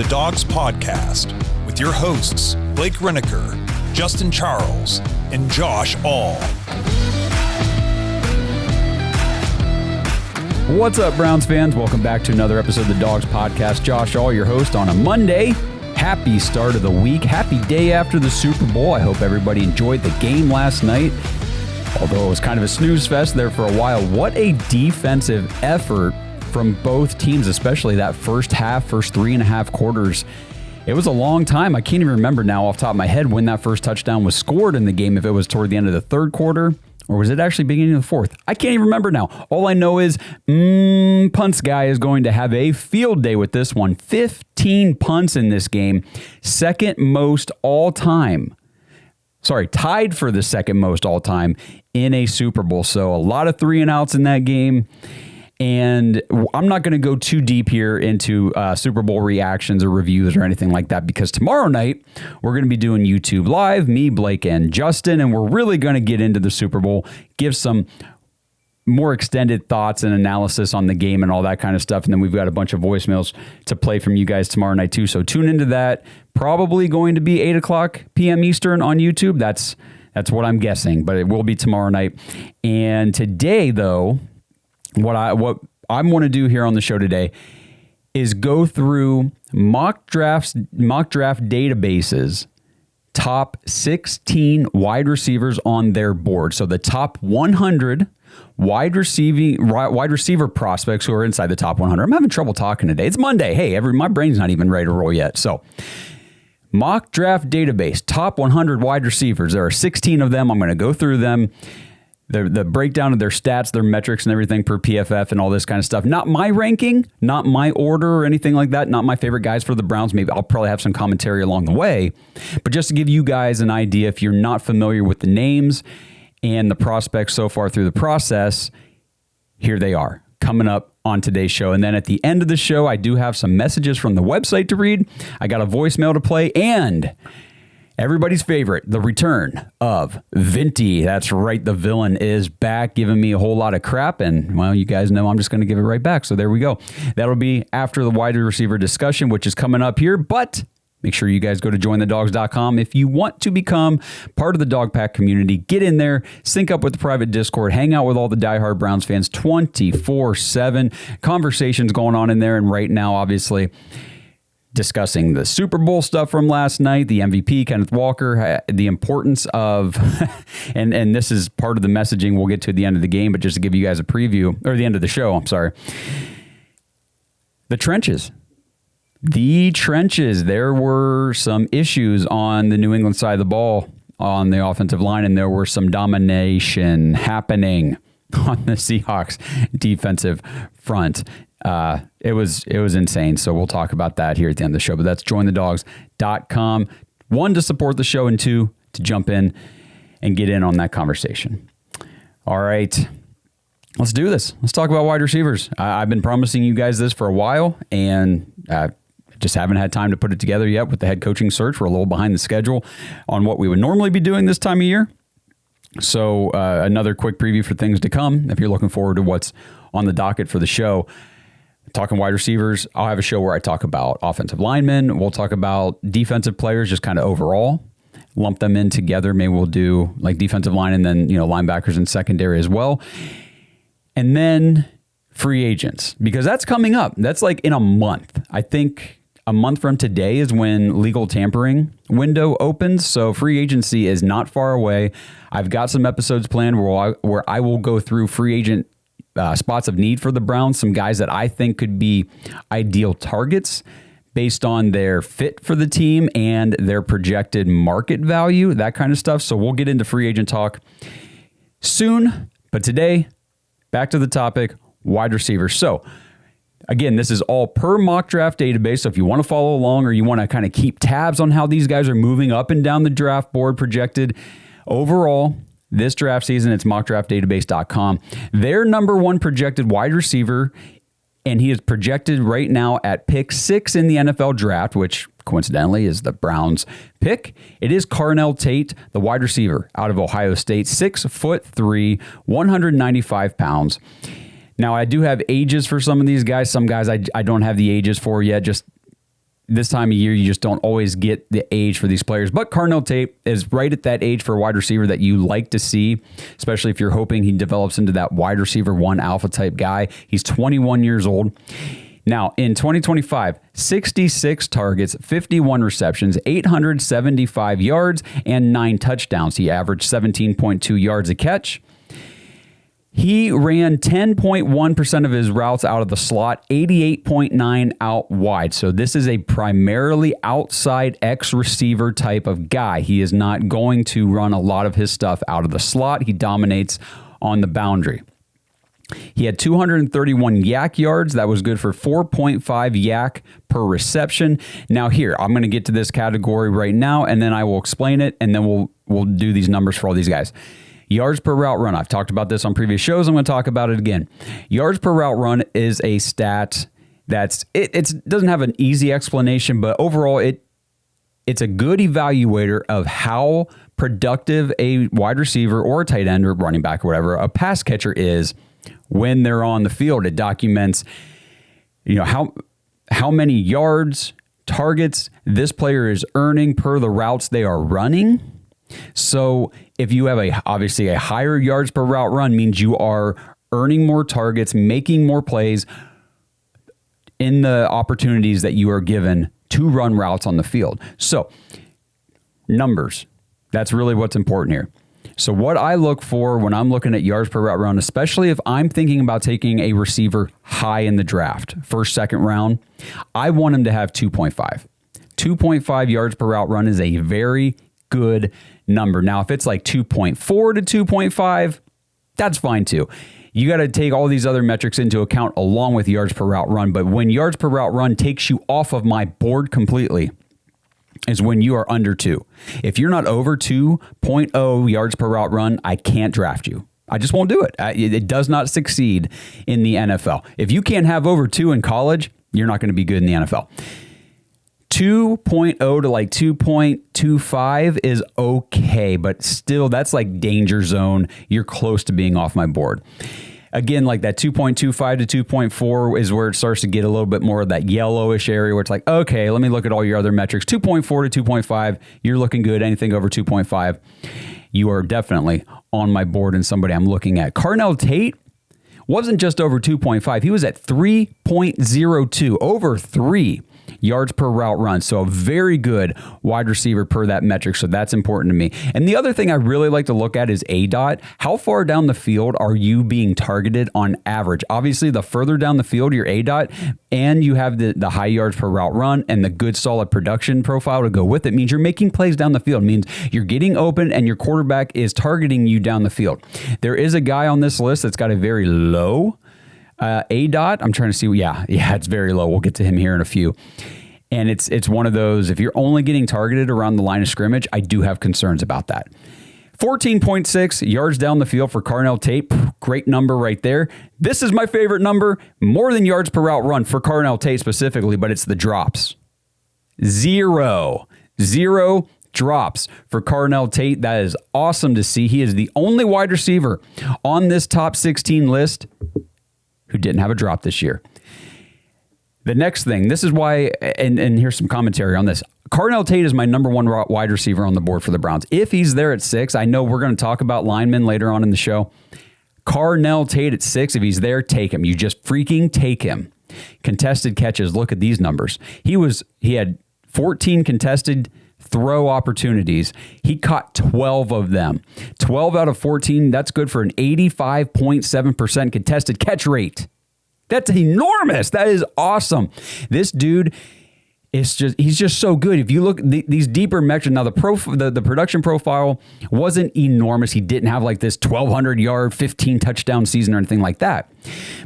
the Dawgs Podcast with your hosts, Blake Reneker, Justin Charles, and Josh All. What's up, Browns fans? Welcome back to another episode of the Dawgs Podcast. Josh All, your host on a Monday. Happy start of the week. Happy day after the Super Bowl. I hope everybody enjoyed the game last night. Although it was kind of a snooze fest there for a while. What a defensive effort from both teams, especially that first 3.5 quarters. It was a long time. I can't even remember now off the top of my head when that first touchdown was scored in the game, if it was toward the end of the third quarter or was it actually beginning of the fourth? I can't even remember now. All I know is Punts guy is going to have a field day with this one. 15 punts in this game. Second most all time. Tied for the second most all time in a Super Bowl. So a lot of 3-and-outs in that game. And I'm not going to go too deep here into Super Bowl reactions or reviews or anything like that, because tomorrow night we're going to be doing YouTube Live, me, Blake, and Justin, and we're really going to get into the Super Bowl, give some more extended thoughts and analysis on the game and all that kind of stuff. And then we've got a bunch of voicemails to play from you guys tomorrow night too. So tune into that. Probably going to be 8 o'clock p.m. Eastern on YouTube. That's what I'm guessing, but it will be tomorrow night. And today, though, what I want to do here on the show today is go through mock draft databases, top 16 wide receivers on their board. So the top 100 wide receiver prospects who are inside the top 100. I'm having trouble talking today. It's Monday. Hey, my brain's not even ready to roll yet. So mock draft database, top 100 wide receivers. There are 16 of them. I'm going to go through them. The breakdown of their stats, their metrics and everything per PFF and all this kind of stuff. Not my ranking, not my order or anything like that. Not my favorite guys for the Browns. Maybe I'll probably have some commentary along the way. But just to give you guys an idea, if you're not familiar with the names and the prospects so far through the process, here they are coming up on today's show. And then at the end of the show, I do have some messages from the website to read. I got a voicemail to play, and everybody's favorite, the return of Vinty. That's right, the villain is back, giving me a whole lot of crap, and, well, you guys know I'm just going to give it right back, so there we go. That'll be after the wide receiver discussion, which is coming up here, but make sure you guys go to jointhedawgs.com if you want to become part of the Dog Pack community. Get in there, sync up with the private Discord, hang out with all the diehard Browns fans 24/7. Conversations going on in there, and right now, obviously, discussing the Super Bowl stuff from last night, the MVP, Kenneth Walker, the importance of, and this is part of the messaging we'll get to at the end of the game, but just to give you guys a preview, or the end of the show, I'm sorry. The trenches. There were some issues on the New England side of the ball on the offensive line, and there were some domination happening on the Seahawks defensive front. It was insane. So we'll talk about that here at the end of the show, but that's jointhedawgs.com. 1, to support the show, and 2, to jump in and get in on that conversation. All right, let's do this. Let's talk about wide receivers. I've been promising you guys this for a while, and just haven't had time to put it together yet with the head coaching search. We're a little behind the schedule on what we would normally be doing this time of year. So another quick preview for things to come. If you're looking forward to what's on the docket for the show, talking wide receivers, I'll have a show where I talk about offensive linemen. We'll talk about defensive players, just kind of overall, lump them in together. Maybe we'll do like defensive line and then, linebackers and secondary as well. And then free agents, because that's coming up. That's like in a month. I think a month from today is when legal tampering window opens. So free agency is not far away. I've got some episodes planned where I will go through free agent spots of need for the Browns, some guys that I think could be ideal targets based on their fit for the team and their projected market value, that kind of stuff. So we'll get into free agent talk soon. But today, back to the topic, wide receivers. So again, this is all per mock draft database. So if you want to follow along or you want to kind of keep tabs on how these guys are moving up and down the draft board projected overall, this draft season, it's mockdraftdatabase.com. Their number 1 projected wide receiver, and he is projected right now at pick 6 in the NFL draft, which coincidentally is the Browns pick. It is Carnell Tate, the wide receiver out of Ohio State, 6'3", 195 pounds. Now, I do have ages for some of these guys. Some guys I don't have the ages for yet, just this time of year, you just don't always get the age for these players. But Carnell Tate is right at that age for a wide receiver that you like to see, especially if you're hoping he develops into that wide receiver 1 alpha type guy. He's 21 years old. Now, in 2025, 66 targets, 51 receptions, 875 yards, and 9 touchdowns. He averaged 17.2 yards a catch. He ran 10.1% of his routes out of the slot, 88.9 out wide. So this is a primarily outside X receiver type of guy. He is not going to run a lot of his stuff out of the slot. He dominates on the boundary. He had 231 yak yards. That was good for 4.5 yak per reception. Now here, I'm going to get to this category right now, and then I will explain it, and then we'll do these numbers for all these guys. Yards per route run. I've talked about this on previous shows. I'm going to talk about it again. Yards per route run is a stat it doesn't have an easy explanation, but overall it's a good evaluator of how productive a wide receiver or a tight end or running back or whatever, a pass catcher is when they're on the field. It documents, how many yards, targets this player is earning per the routes they are running. So if you have obviously a higher yards per route run means you are earning more targets, making more plays in the opportunities that you are given to run routes on the field. So numbers, that's really what's important here. So what I look for when I'm looking at yards per route run, especially if I'm thinking about taking a receiver high in the draft, first, second round, I want him to have 2.5. 2.5 yards per route run is a very good number. Now, if it's like 2.4 to 2.5, that's fine too. You got to take all these other metrics into account along with yards per route run. But when yards per route run takes you off of my board completely is when you are under 2. If you're not over 2.0 yards per route run, I can't draft you. I just won't do it. It does not succeed in the NFL. If you can't have over 2 in college, you're not going to be good in the NFL. 2.0 to like 2.25 is okay, but still that's like danger zone. You're close to being off my board. Again, like that 2.25 to 2.4 is where it starts to get a little bit more of that yellowish area where it's like, okay, let me look at all your other metrics. 2.4 to 2.5, you're looking good. Anything over 2.5, you are definitely on my board and somebody I'm looking at. Carnell Tate wasn't just over 2.5. He was at 3.02, over 3 yards per route run. So a very good wide receiver per that metric. So that's important to me. And the other thing I really like to look at is ADOT. How far down the field are you being targeted on average? Obviously, the further down the field your ADOT and you have the high yards per route run and the good solid production profile to go with it means you're making plays down the field. It means you're getting open and your quarterback is targeting you down the field. There is a guy on this list that's got a very low ADOT. I'm trying to see. Yeah, it's very low. We'll get to him here in a few. And it's one of those, if you're only getting targeted around the line of scrimmage, I do have concerns about that. 14.6 yards down the field for Carnell Tate. Great number right there. This is my favorite number, more than yards per route run for Carnell Tate specifically, but it's the drops. 0 drops for Carnell Tate. That is awesome to see. He is the only wide receiver on this top 16 list who didn't have a drop this year. The next thing, this is why, and here's some commentary on this. Carnell Tate is my number 1 wide receiver on the board for the Browns. If he's there at 6, I know we're going to talk about linemen later on in the show. Carnell Tate at 6, if he's there, take him. You just freaking take him. Contested catches, look at these numbers. He had 14 contested throw opportunities. He caught 12 of them. 12 out of 14, that's good for an 85.7% contested catch rate. That's enormous. That is awesome. This dude he's just so good. If you look these deeper metrics, now the production profile wasn't enormous. He didn't have like this 1,200 yard, 15 touchdown season or anything like that.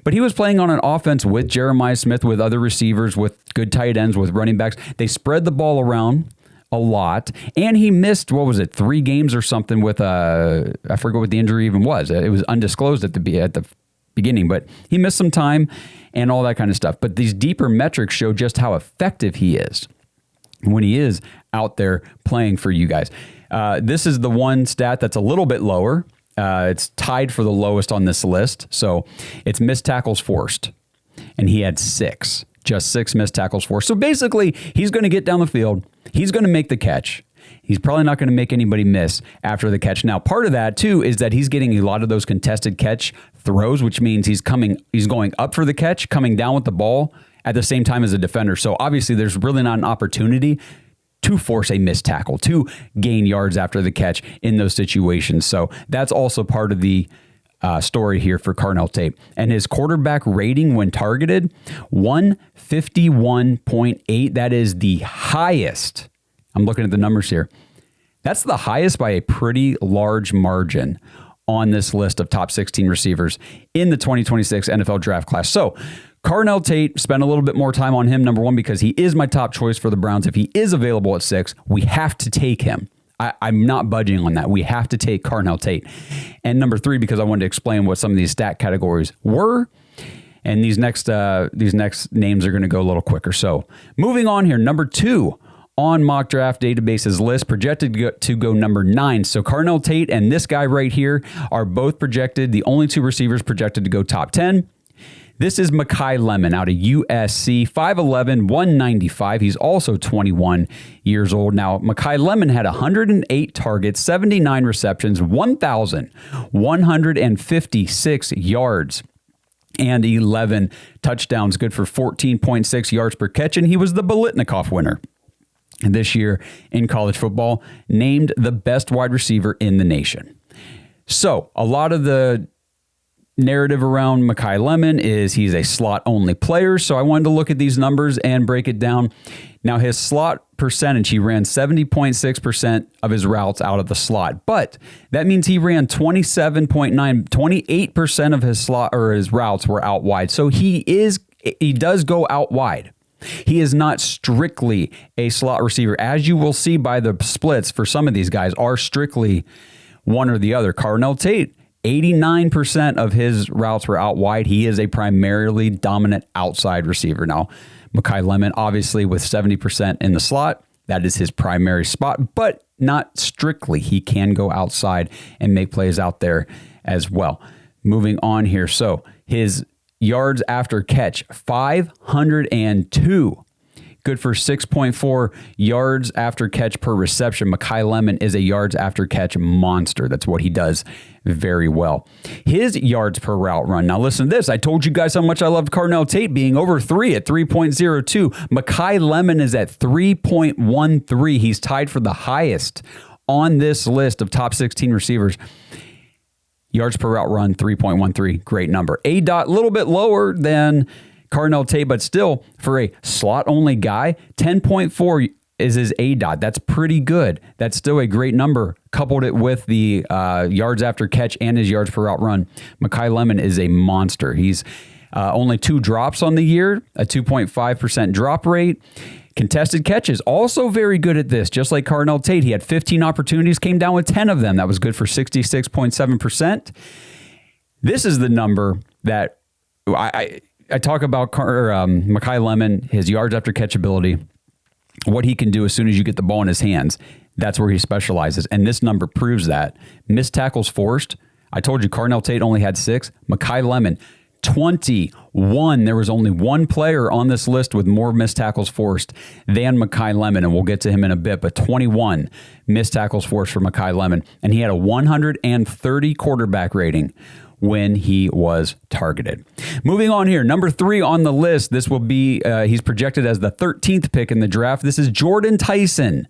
But he was playing on an offense with Jeremiah Smith, with other receivers, with good tight ends, with running backs. They spread the ball around a lot, and he missed, 3 games or something with I forget what the injury even was. It was undisclosed at the beginning, but he missed some time and all that kind of stuff. But these deeper metrics show just how effective he is when he is out there playing for you guys. This is the one stat that's a little bit lower. It's tied for the lowest on this list. So it's missed tackles forced, and he had 6. just 6 missed tackles forced. So basically, he's going to get down the field. He's going to make the catch. He's probably not going to make anybody miss after the catch. Now, part of that, too, is that he's getting a lot of those contested catch throws, which means he's going up for the catch, coming down with the ball at the same time as a defender. So obviously, there's really not an opportunity to force a missed tackle, to gain yards after the catch in those situations. So that's also part of the story here for Carnell Tate. And his quarterback rating when targeted, 151.8. That is the highest. I'm looking at the numbers here. That's the highest by a pretty large margin on this list of top 16 receivers in the 2026 NFL draft class. So Carnell Tate, spent a little bit more time on him, number one, because he is my top choice for the Browns. If he is available at 6, we have to take him. I'm not budging on that. We have to take Carnell Tate. And number 3, because I wanted to explain what some of these stat categories were. And these next names are going to go a little quicker. So moving on here, number 2 on Mock Draft Database's list, projected to go number 9. So Carnell Tate and this guy right here are both projected, the only 2 receivers projected to go top 10. This is Makai Lemon out of USC, 5'11", 195. He's also 21 years old. Now, Makai Lemon had 108 targets, 79 receptions, 1,156 yards, and 11 touchdowns, good for 14.6 yards per catch, and he was the Biletnikoff winner this year in college football, named the best wide receiver in the nation. So, a lot of the narrative around Makai Lemon is he's a slot-only player, so I wanted to look at these numbers and break it down. Now, his slot percentage, he ran 70.6% of his routes out of the slot, but that means he ran 28% of his slot or his routes were out wide. So he does go out wide. He is not strictly a slot receiver, as you will see by the splits for some of these guys are strictly one or the other. Carnell Tate, 89% of his routes were out wide. He is a primarily dominant outside receiver. Now, Makai Lemon, obviously with 70% in the slot, that is his primary spot, but not strictly. He can go outside and make plays out there as well. Moving on here. So his yards after catch, 502. Good for 6.4 yards after catch per reception. Makai Lemon is a yards after catch monster. That's what he does very well. His yards per route run. Now listen to this. I told you guys how much I loved Carnell Tate being over 3 at 3.02. Makai Lemon is at 3.13. He's tied for the highest on this list of top 16 receivers. Yards per route run, 3.13. Great number. A dot, a little bit lower than Carnell Tate, but still, for a slot-only guy, 10.4 is his A dot. That's pretty good. That's still a great number. Coupled it with the yards after catch and his yards per route run, Makai Lemon is a monster. He's only 2 drops on the year, a 2.5% drop rate. Contested catches, also very good at this. Just like Carnell Tate, he had 15 opportunities, came down with 10 of them. That was good for 66.7%. This is the number that I talk about Makai Lemon, his yards after catch ability, what he can do as soon as you get the ball in his hands. That's where he specializes. And this number proves that. Missed tackles forced. I told you Carnell Tate only had 6. Makai Lemon, 21. There was only one player on this list with more missed tackles forced than Makai Lemon, and we'll get to him in a bit, but 21 missed tackles forced for Makai Lemon. And he had a 130 quarterback rating when he was targeted. Moving on here, number 3 on the list, this will be, he's projected as the 13th pick in the draft. This is Jordyn Tyson,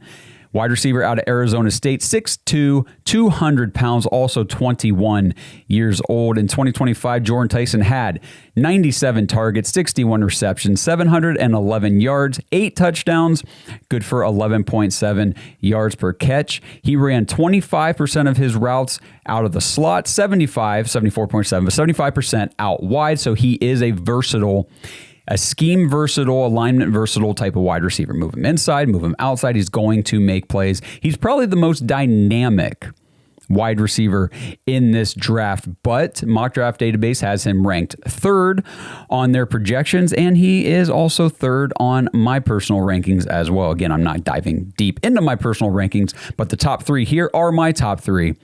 wide receiver out of Arizona State, 6'2", 200 pounds, also 21 years old. In 2025, Jordyn Tyson had 97 targets, 61 receptions, 711 yards, 8 touchdowns, good for 11.7 yards per catch. He ran 25% of his routes out of the slot, 74.7, but 75% out wide. So he is a scheme versatile, alignment versatile type of wide receiver. Move him inside, move him outside. He's going to make plays. He's probably the most dynamic wide receiver in this draft, but Mock Draft Database has him ranked third on their projections, and he is also third on my personal rankings as well. Again, I'm not diving deep into my personal rankings, but the top three here are my top three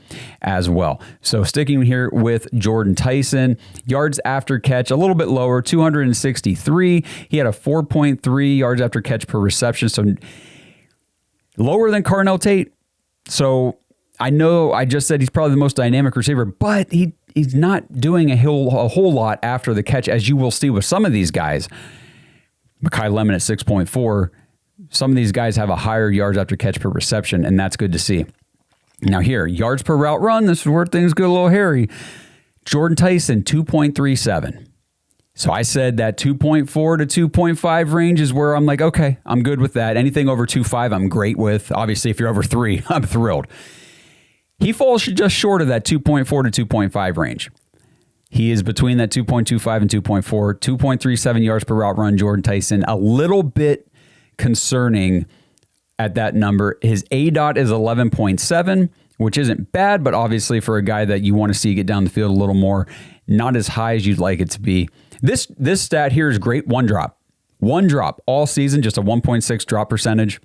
as well. So sticking here with Jordyn Tyson, yards after catch, a little bit lower, 263. He had a 4.3 yards after catch per reception, so lower than Carnell Tate. So I know I just said he's probably the most dynamic receiver, but he's not doing a whole lot after the catch, as you will see with some of these guys. Makai Lemon at 6.4. Some of these guys have a higher yards after catch per reception, and that's good to see. Now here, yards per route run, this is where things get a little hairy. Jordyn Tyson, 2.37. So I said that 2.4 to 2.5 range is where I'm like, okay, I'm good with that. Anything over 2.5, I'm great with. Obviously, if you're over 3, I'm thrilled. He falls just short of that 2.4 to 2.5 range. He is between that 2.25 and 2.4, 2.37 yards per route run, Jordyn Tyson. A little bit concerning at that number. His ADOT is 11.7, which isn't bad, but obviously for a guy that you want to see get down the field a little more, not as high as you'd like it to be. This stat here is great. One drop all season, just a 1.6 drop percentage.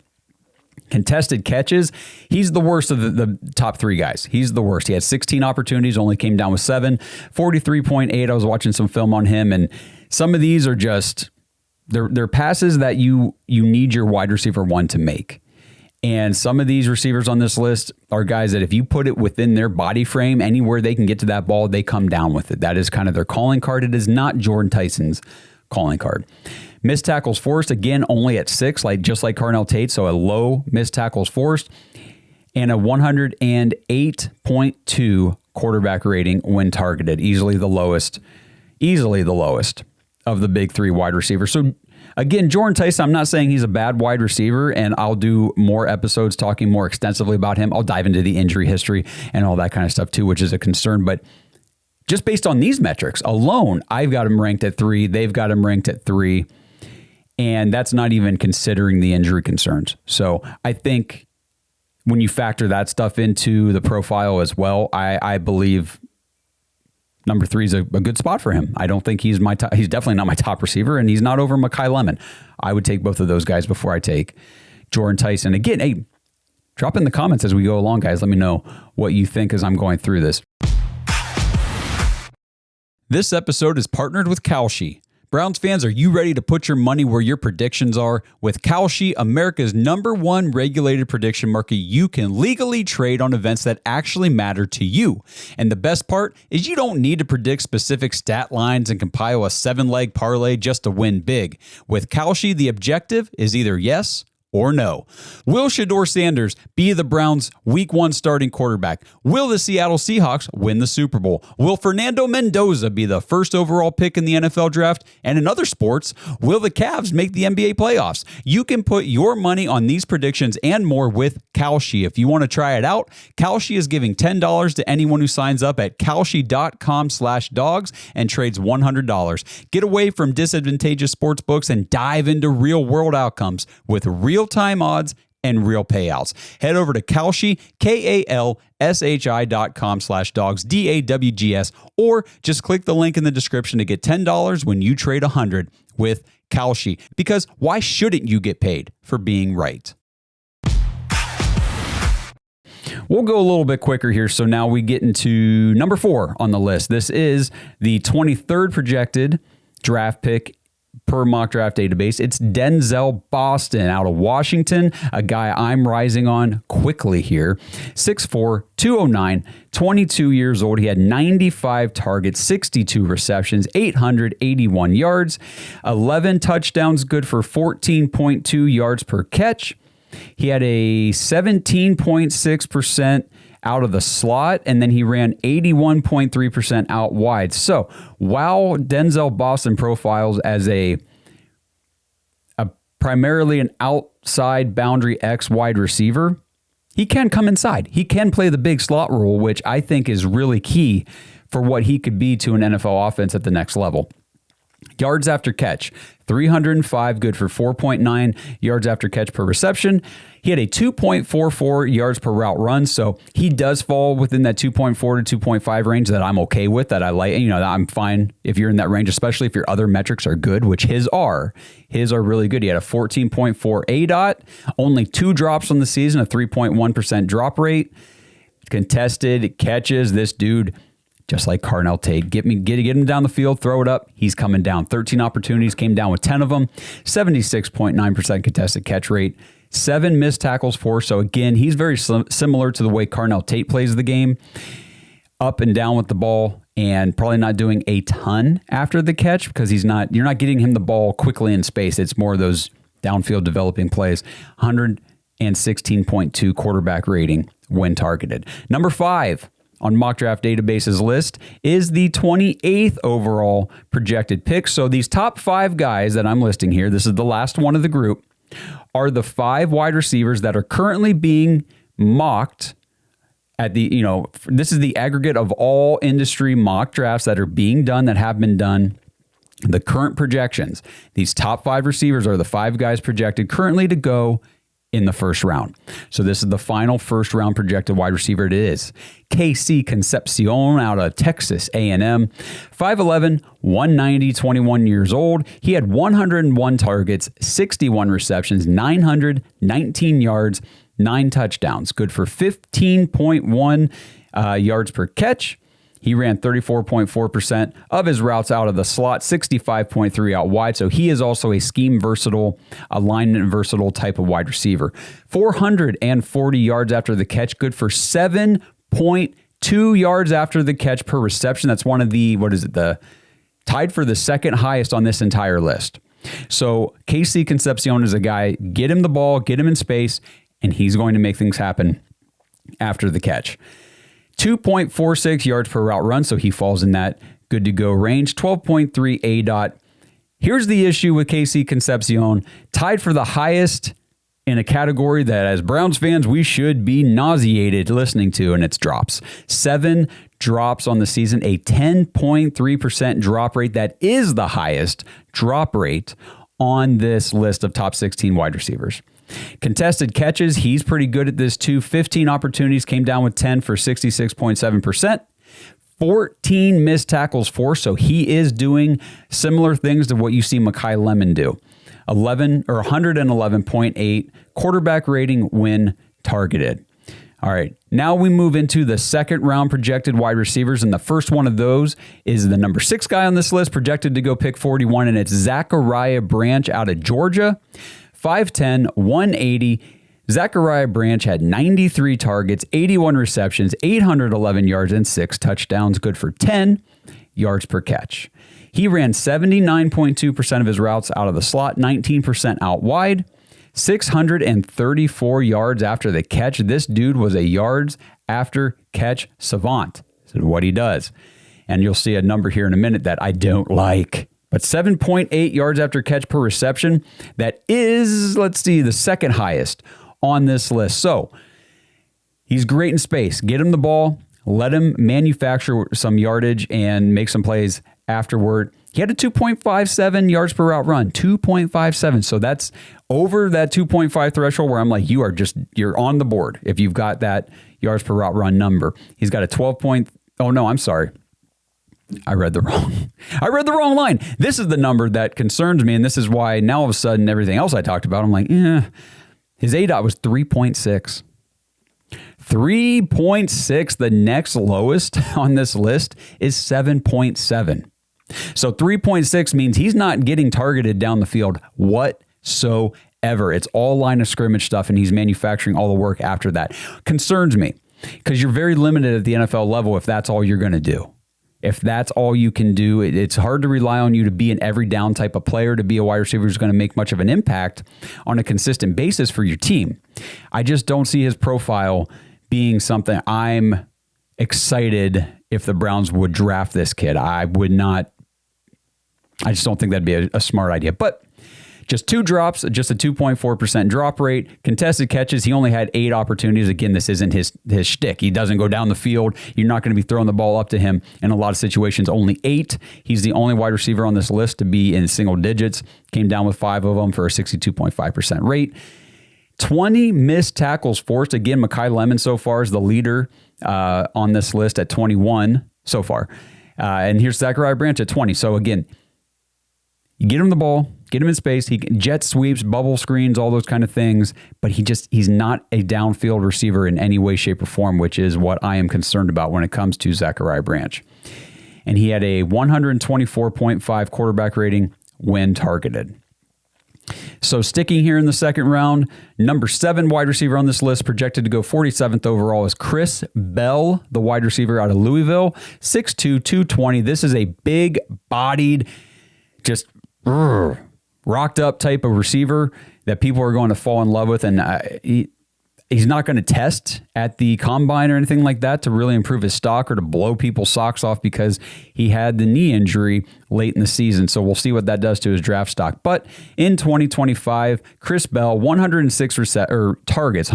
Contested catches, he's the worst of the top three guys. He's the worst. He had 16 opportunities, only came down with 7. 43.8. I was watching some film on him, and some of these are just they're passes that you need your wide receiver one to make. And some of these receivers on this list are guys that if you put it within their body frame, anywhere they can get to that ball, they come down with it. That is kind of their calling card. It is not Jordyn Tyson's calling card. Missed tackles forced, again, only at 6, just like Carnell Tate, so a low missed tackles forced, and a 108.2 quarterback rating when targeted, easily the lowest of the big three wide receivers. So again, Jordyn Tyson, I'm not saying he's a bad wide receiver, and I'll do more episodes talking more extensively about him. I'll dive into the injury history and all that kind of stuff too, which is a concern, but just based on these metrics alone, I've got him ranked at 3. They've got him ranked at 3. And that's not even considering the injury concerns. So I think when you factor that stuff into the profile as well, I believe number 3 is a good spot for him. I don't think he's he's definitely not my top receiver, and he's not over Makai Lemon. I would take both of those guys before I take Jordyn Tyson. Again, hey, drop in the comments as we go along, guys. Let me know what you think as I'm going through this. This episode is partnered with Kalshi. Browns fans, are you ready to put your money where your predictions are? With Kalshi, America's #1 regulated prediction market, you can legally trade on events that actually matter to you. And the best part is you don't need to predict specific stat lines and compile a 7-leg parlay just to win big. With Kalshi, the objective is either yes or no. Will Shedeur Sanders be the Browns' Week 1 starting quarterback? Will the Seattle Seahawks win the Super Bowl? Will Fernando Mendoza be the first overall pick in the NFL draft? And in other sports, will the Cavs make the NBA playoffs? You can put your money on these predictions and more with Kalshi. If you want to try it out, Kalshi is giving $10 to anyone who signs up at kalshi.com/dogs and trades $100. Get away from disadvantageous sports books and dive into real-world outcomes with real-time odds and real payouts. Head over to Kalshi, KALSHI.com/dogs, DAWGS, or just click the link in the description to get $10 when you trade $100 with Kalshi. Because why shouldn't you get paid for being right? We'll go a little bit quicker here. So now we get into number 4 on the list. This is the 23rd projected draft pick per Mock Draft Database. It's Denzel Boston out of Washington, a guy I'm rising on quickly here. 6'4", 209, 22 years old. He had 95 targets, 62 receptions, 881 yards, 11 touchdowns, good for 14.2 yards per catch. He had a 17.6% out of the slot, and then he ran 81.3% out wide. So while Denzel Boston profiles as a primarily an outside boundary X wide receiver, he can come inside. He can play the big slot role, which I think is really key for what he could be to an NFL offense at the next level. Yards after catch, 305, good for 4.9 yards after catch per reception. He had a 2.44 yards per route run, so he does fall within that 2.4 to 2.5 range that I'm okay with, that I like. I'm fine if you're in that range, especially if your other metrics are good, which his are. His are really good. He had a 14.4 ADOT, only 2 drops on the season, a 3.1% drop rate. Contested catches, this dude, just like Carnell Tate, get him down the field, throw it up. He's coming down. 13 opportunities, came down with 10 of them. 76.9% contested catch rate. 7 missed tackles forced. So again, he's very similar to the way Carnell Tate plays the game. Up and down with the ball, and probably not doing a ton after the catch because you're not getting him the ball quickly in space. It's more of those downfield developing plays. 116.2 quarterback rating when targeted. Number 5 on Mock Draft Database's list is the 28th overall projected pick. So these top 5 guys that I'm listing here, this is the last one of the group, are the 5 wide receivers that are currently being mocked at the, this is the aggregate of all industry mock drafts that are being done, that have been done. The current projections, these top 5 receivers are the 5 guys projected currently to go in the first round. So this is the final first round projected wide receiver. It is KC Concepcion out of Texas A&M, 5'11", 190, 21 years old. He had 101 targets, 61 receptions, 919 yards, 9 touchdowns. Good for 15.1 yards per catch. He ran 34.4% of his routes out of the slot, 65.3 out wide. So he is also a scheme versatile, alignment versatile type of wide receiver. 440 yards after the catch, good for 7.2 yards after the catch per reception. That's one of the, tied for the second highest on this entire list. So KC Concepcion is a guy, get him the ball, get him in space, and he's going to make things happen after the catch. 2.46 yards per route run, so he falls in that good-to-go range. 12.3 ADOT. Here's the issue with KC Concepcion, tied for the highest in a category that, as Browns fans, we should be nauseated listening to, and it's drops. 7 drops on the season, a 10.3% drop rate. That is the highest drop rate on this list of top 16 wide receivers. Contested catches, he's pretty good at this too. 15 opportunities, came down with 10 for 66.7%. 14 missed tackles forced, so he is doing similar things to what you see Makai Lemon do. 111.8 quarterback rating when targeted. All right, now we move into the second round projected wide receivers, and the first one of those is the number 6 guy on this list, projected to go pick 41, and it's Zachariah Branch out of Georgia. 5'10", 180. Zachariah Branch had 93 targets, 81 receptions, 811 yards, and 6 touchdowns, good for 10 yards per catch. He ran 79.2% of his routes out of the slot, 19% out wide, 634 yards after the catch. This dude was a yards after catch savant. This is what he does. And you'll see a number here in a minute that I don't like. But 7.8 yards after catch per reception, that is, the second highest on this list. So he's great in space. Get him the ball, let him manufacture some yardage and make some plays afterward. He had a 2.57 yards per route run, 2.57. So that's over that 2.5 threshold where I'm like, you're on the board if you've got that yards per route run number. He's got a 12 point. Oh no, I'm sorry. I read the wrong line. This is the number that concerns me, and this is why now all of a sudden everything else I talked about, I'm like, His ADOT was 3.6. 3.6. The next lowest on this list is 7.7. So 3.6 means he's not getting targeted down the field whatsoever. It's all line of scrimmage stuff, and he's manufacturing all the work after that. Concerns me because you're very limited at the NFL level if that's all you're going to do. If that's all you can do, it's hard to rely on you to be an every down type of player, to be a wide receiver who's going to make much of an impact on a consistent basis for your team. I just don't see his profile being something I'm excited if the Browns would draft this kid. I would not. I just don't think that'd be a smart idea. But Just 2 drops, just a 2.4% drop rate. Contested catches, he only had 8 opportunities. Again, this isn't his shtick. He doesn't go down the field. You're not going to be throwing the ball up to him in a lot of situations. Only 8. He's the only wide receiver on this list to be in single digits. Came down with 5 of them for a 62.5% rate. 20 missed tackles forced. Again, Makai Lemon so far is the leader on this list at 21 so far. And here's Zachariah Branch at 20. So again, you get him the ball, get him in space. He can jet sweeps, bubble screens, all those kind of things. But he's not a downfield receiver in any way, shape, or form, which is what I am concerned about when it comes to Zachariah Branch. And he had a 124.5 quarterback rating when targeted. So sticking here in the second round, number 7 wide receiver on this list, projected to go 47th overall, is Chris Bell, the wide receiver out of Louisville, 6'2", 220. This is a big-bodied, just rocked up type of receiver that people are going to fall in love with. And he's not going to test at the combine or anything like that to really improve his stock or to blow people's socks off because he had the knee injury late in the season. So we'll see what that does to his draft stock. But in 2025, Chris Bell, 106 targets,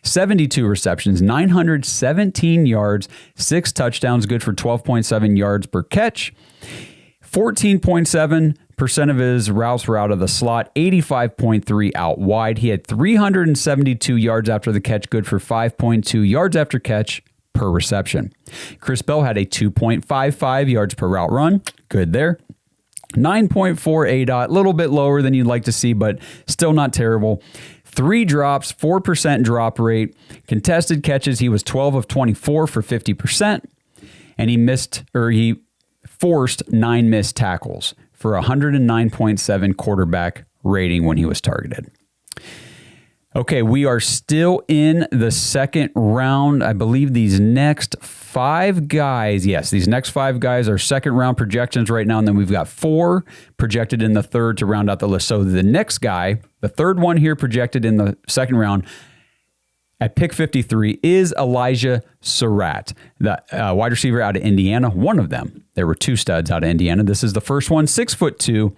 72 receptions, 917 yards, 6 touchdowns, good for 12.7 yards per catch. 14.7% of his routes were out of the slot, 85.3 out wide. He had 372 yards after the catch, good for 5.2 yards after catch per reception. Chris Bell had a 2.55 yards per route run, good there. 9.4 ADOT, a little bit lower than you'd like to see, but still not terrible. 3 drops, 4% drop rate. Contested catches, he was 12 of 24 for 50%, and he forced 9 missed tackles for a 109.7 quarterback rating when he was targeted. Okay, we are still in the second round. I believe these next 5 guys, these next 5 guys are second round projections right now, and then we've got 4 projected in the third to round out the list. So the next guy, the third one here projected in the second round, at pick 53 is Elijah Sarratt, the wide receiver out of Indiana, one of them. There were 2 studs out of Indiana. This is the first one, 6'2",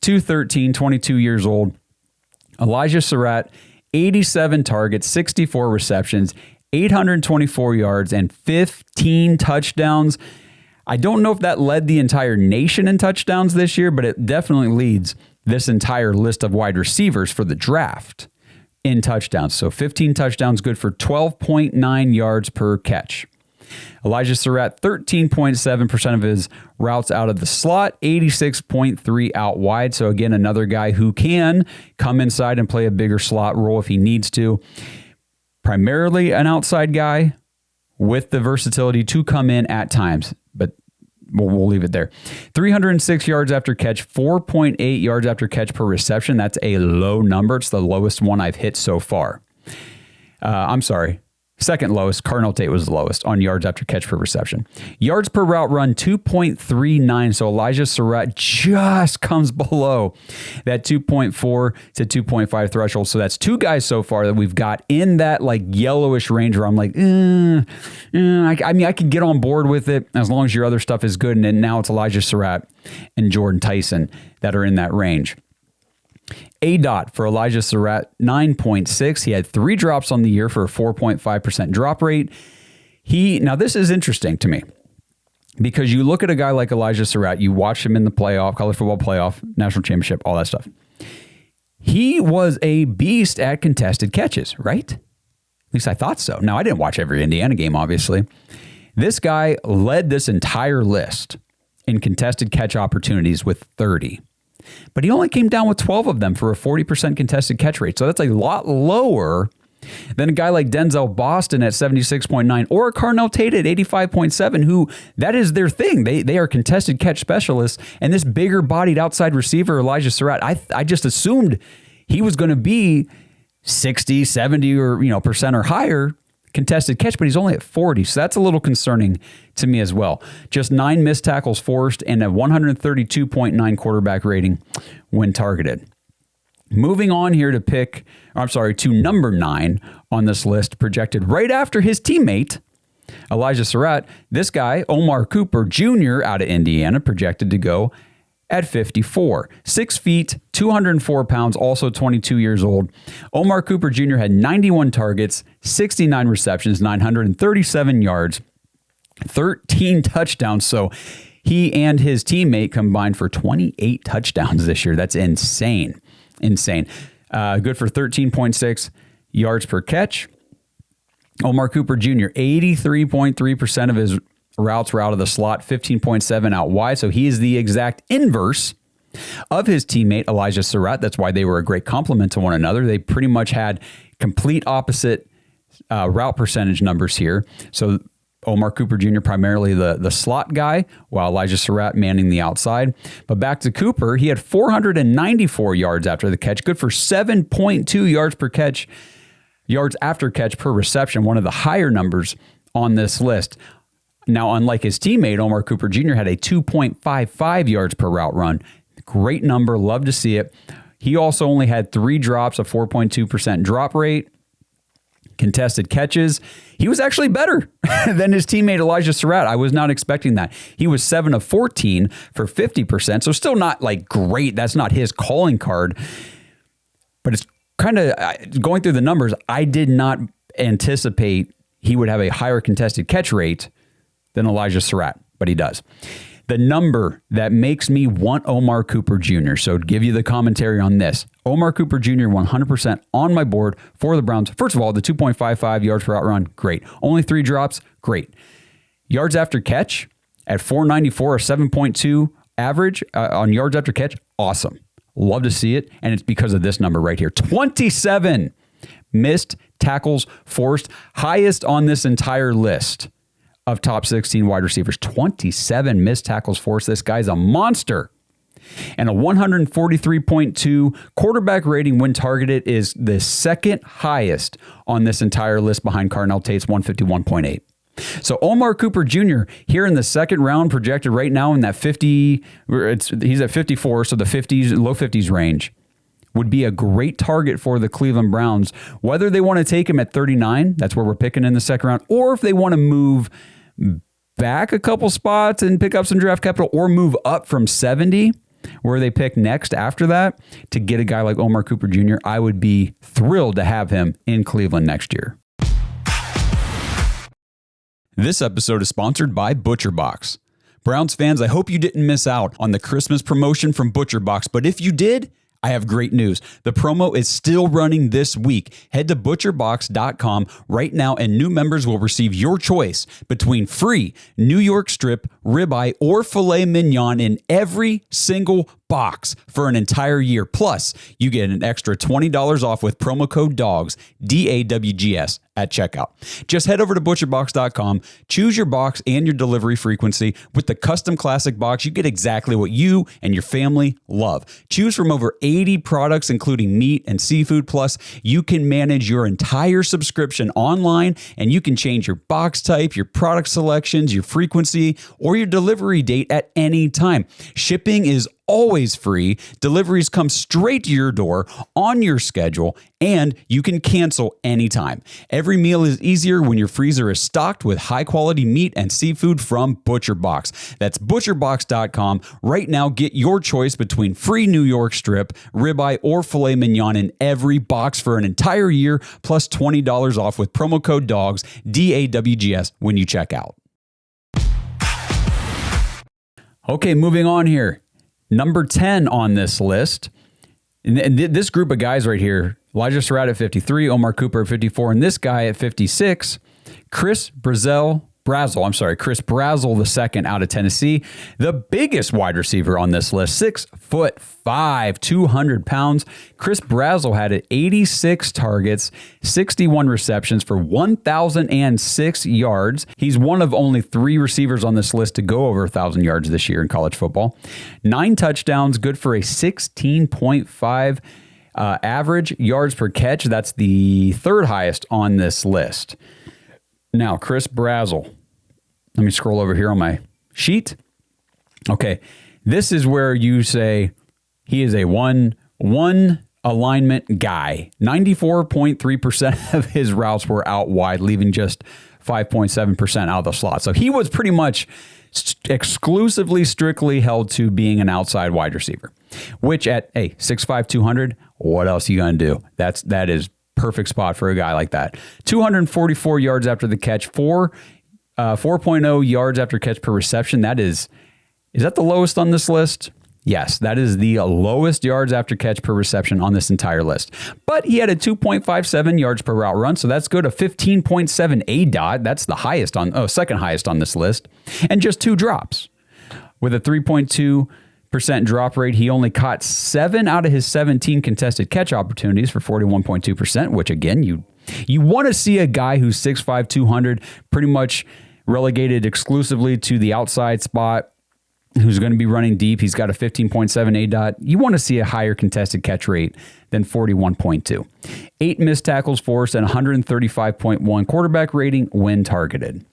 213, 22 years old. Elijah Sarratt, 87 targets, 64 receptions, 824 yards, and 15 touchdowns. I don't know if that led the entire nation in touchdowns this year, but it definitely leads this entire list of wide receivers for the draft in touchdowns. So 15 touchdowns, good for 12.9 yards per catch. Elijah Sarratt, 13.7% of his routes out of the slot, 86.3 out wide. So again, another guy who can come inside and play a bigger slot role if he needs to. Primarily an outside guy with the versatility to come in at times, but we'll leave it there. 306 yards after catch, 4.8 yards after catch per reception. That's a low number. It's the lowest one I've hit so far. Second lowest. Carnell Tate was the lowest on yards after catch per reception. Yards per route run, 2.39. So Elijah Sarratt just comes below that 2.4 to 2.5 threshold. So that's 2 guys so far that we've got in that like yellowish range where I'm like, I can get on board with it as long as your other stuff is good. And then now it's Elijah Sarratt and Jordyn Tyson that are in that range. ADOT for Elijah Sarratt, 9.6. He had 3 drops on the year for a 4.5% drop rate. Now this is interesting to me because you look at a guy like Elijah Sarratt, you watch him in the playoff, college football playoff, national championship, all that stuff. He was a beast at contested catches, right? At least I thought so. Now, I didn't watch every Indiana game, obviously. This guy led this entire list in contested catch opportunities with 30. But he only came down with 12 of them for a 40% contested catch rate. So that's a lot lower than a guy like Denzel Boston at 76.9 or Carnell Tate at 85.7, who that is their thing. They are contested catch specialists. And this bigger bodied outside receiver, Elijah Sarratt, I just assumed he was going to be 60, 70 or percent or higher contested catch, but he's only at 40. So that's a little concerning to me as well. Just 9 missed tackles forced and a 132.9 quarterback rating when targeted. Moving on here to number 9 on this list, projected right after his teammate, Elijah Sarratt. This guy, Omar Cooper Jr. out of Indiana, projected to go at 54. 6 feet, 204 pounds, also 22 years old. Omar Cooper Jr. had 91 targets, 69 receptions, 937 yards, 13 touchdowns. So he and his teammate combined for 28 touchdowns this year. That's insane. Insane. Good for 13.6 yards per catch. Omar Cooper Jr., 83.3% of his routes were out of the slot, 15.7 out wide. So he is the exact inverse of his teammate, Elijah Sarratt. That's why they were a great complement to one another. They pretty much had complete opposite route percentage numbers here. So Omar Cooper Jr. primarily the slot guy, while Elijah Sarratt manning the outside. But back to Cooper, he had 494 yards after the catch, good for 7.2 yards per catch, yards after catch per reception, one of the higher numbers on this list. Now, unlike his teammate, Omar Cooper Jr. had a 2.55 yards per route run. Great number. Love to see it. He also only had 3 drops, a 4.2% drop rate. Contested catches. He was actually better than his teammate Elijah Sarratt. I was not expecting that. He was 7 of 14 for 50%. So still not like great. That's not his calling card. But it's kind of going through the numbers. I did not anticipate he would have a higher contested catch rate than Elijah Sarratt, but he does. The number that makes me want Omar Cooper Jr. So to give you the commentary on this, Omar Cooper Jr. 100% on my board for the Browns. First of all, the 2.55 yards per route run, great. Only 3 drops, great. Yards after catch at 494 or 7.2 average on yards after catch, awesome. Love to see it, and it's because of this number right here. 27 missed tackles forced, highest on this entire list of top 16 wide receivers. 27 missed tackles forced. This guy's a monster. And a 143.2 quarterback rating when targeted is the second highest on this entire list behind Carnell Tate's 151.8. So Omar Cooper Jr. here in the second round, projected right now in that 50, he's at 54, so the 50s, low 50s range, would be a great target for the Cleveland Browns. Whether they want to take him at 39, that's where we're picking in the second round, or if they want to move back a couple spots and pick up some draft capital, or move up from 70, where they pick next after that, to get a guy like Omar Cooper Jr., I would be thrilled to have him in Cleveland next year. This episode is sponsored by ButcherBox. Browns fans, I hope you didn't miss out on the Christmas promotion from ButcherBox, but if you did, I have great news. The promo is still running this week. Head to butcherbox.com right now and new members will receive your choice between free New York strip, ribeye, or filet mignon in every single box for an entire year. Plus, you get an extra $20 off with promo code DAWGS, DAWGS, at checkout. Just head over to butcherbox.com, choose your box and your delivery frequency. With the custom classic box, you get exactly what you and your family love. Choose from over 80 products, including meat and seafood. Plus, you can manage your entire subscription online, and you can change your box type, your product selections, your frequency, or your delivery date at any time. Shipping is always free. Deliveries come straight to your door on your schedule, and you can cancel anytime. Every meal is easier when your freezer is stocked with high-quality meat and seafood from ButcherBox. That's butcherbox.com. Right now, get your choice between free New York strip, ribeye, or filet mignon in every box for an entire year, plus $20 off with promo code DAWGS, DAWGS, when you check out. Okay, moving on here. Number 10 on this list, and this group of guys right here, Elijah Sarratt at 53, Omar Cooper at 54, and this guy at 56, Chris Brazzell II out of Tennessee, the biggest wide receiver on this list, 6'5", 200 pounds. Chris Brazzell had 86 targets, 61 receptions for 1,006 yards. He's one of only 3 receivers on this list to go over 1,000 yards this year in college football. 9 touchdowns, good for a 16.5 average yards per catch. That's the third highest on this list. Now, Chris Brazzell. Let me scroll over here on my sheet. Okay, this is where you say he is a one alignment guy. 94.3% of his routes were out wide, leaving just 5.7% out of the slot. So he was pretty much exclusively, strictly held to being an outside wide receiver, which at 6'5", 200, what else are you going to do? That is perfect spot for a guy like that. 244 yards after the catch, 4.0 yards after catch per reception. Is that the lowest on this list? Yes, that is the lowest yards after catch per reception on this entire list. But he had a 2.57 yards per route run, so that's good. A 15.7 ADOT, that's the second highest on this list, and just 2 drops. With a 3.2% drop rate, he only caught 7 out of his 17 contested catch opportunities for 41.2%, which again, you want to see a guy who's 6'5", 200, pretty much relegated exclusively to the outside spot, who's going to be running deep. He's got a 15.7 ADOT. You want to see a higher contested catch rate than 41.2. 8 missed tackles forced and 135.1 quarterback rating when targeted.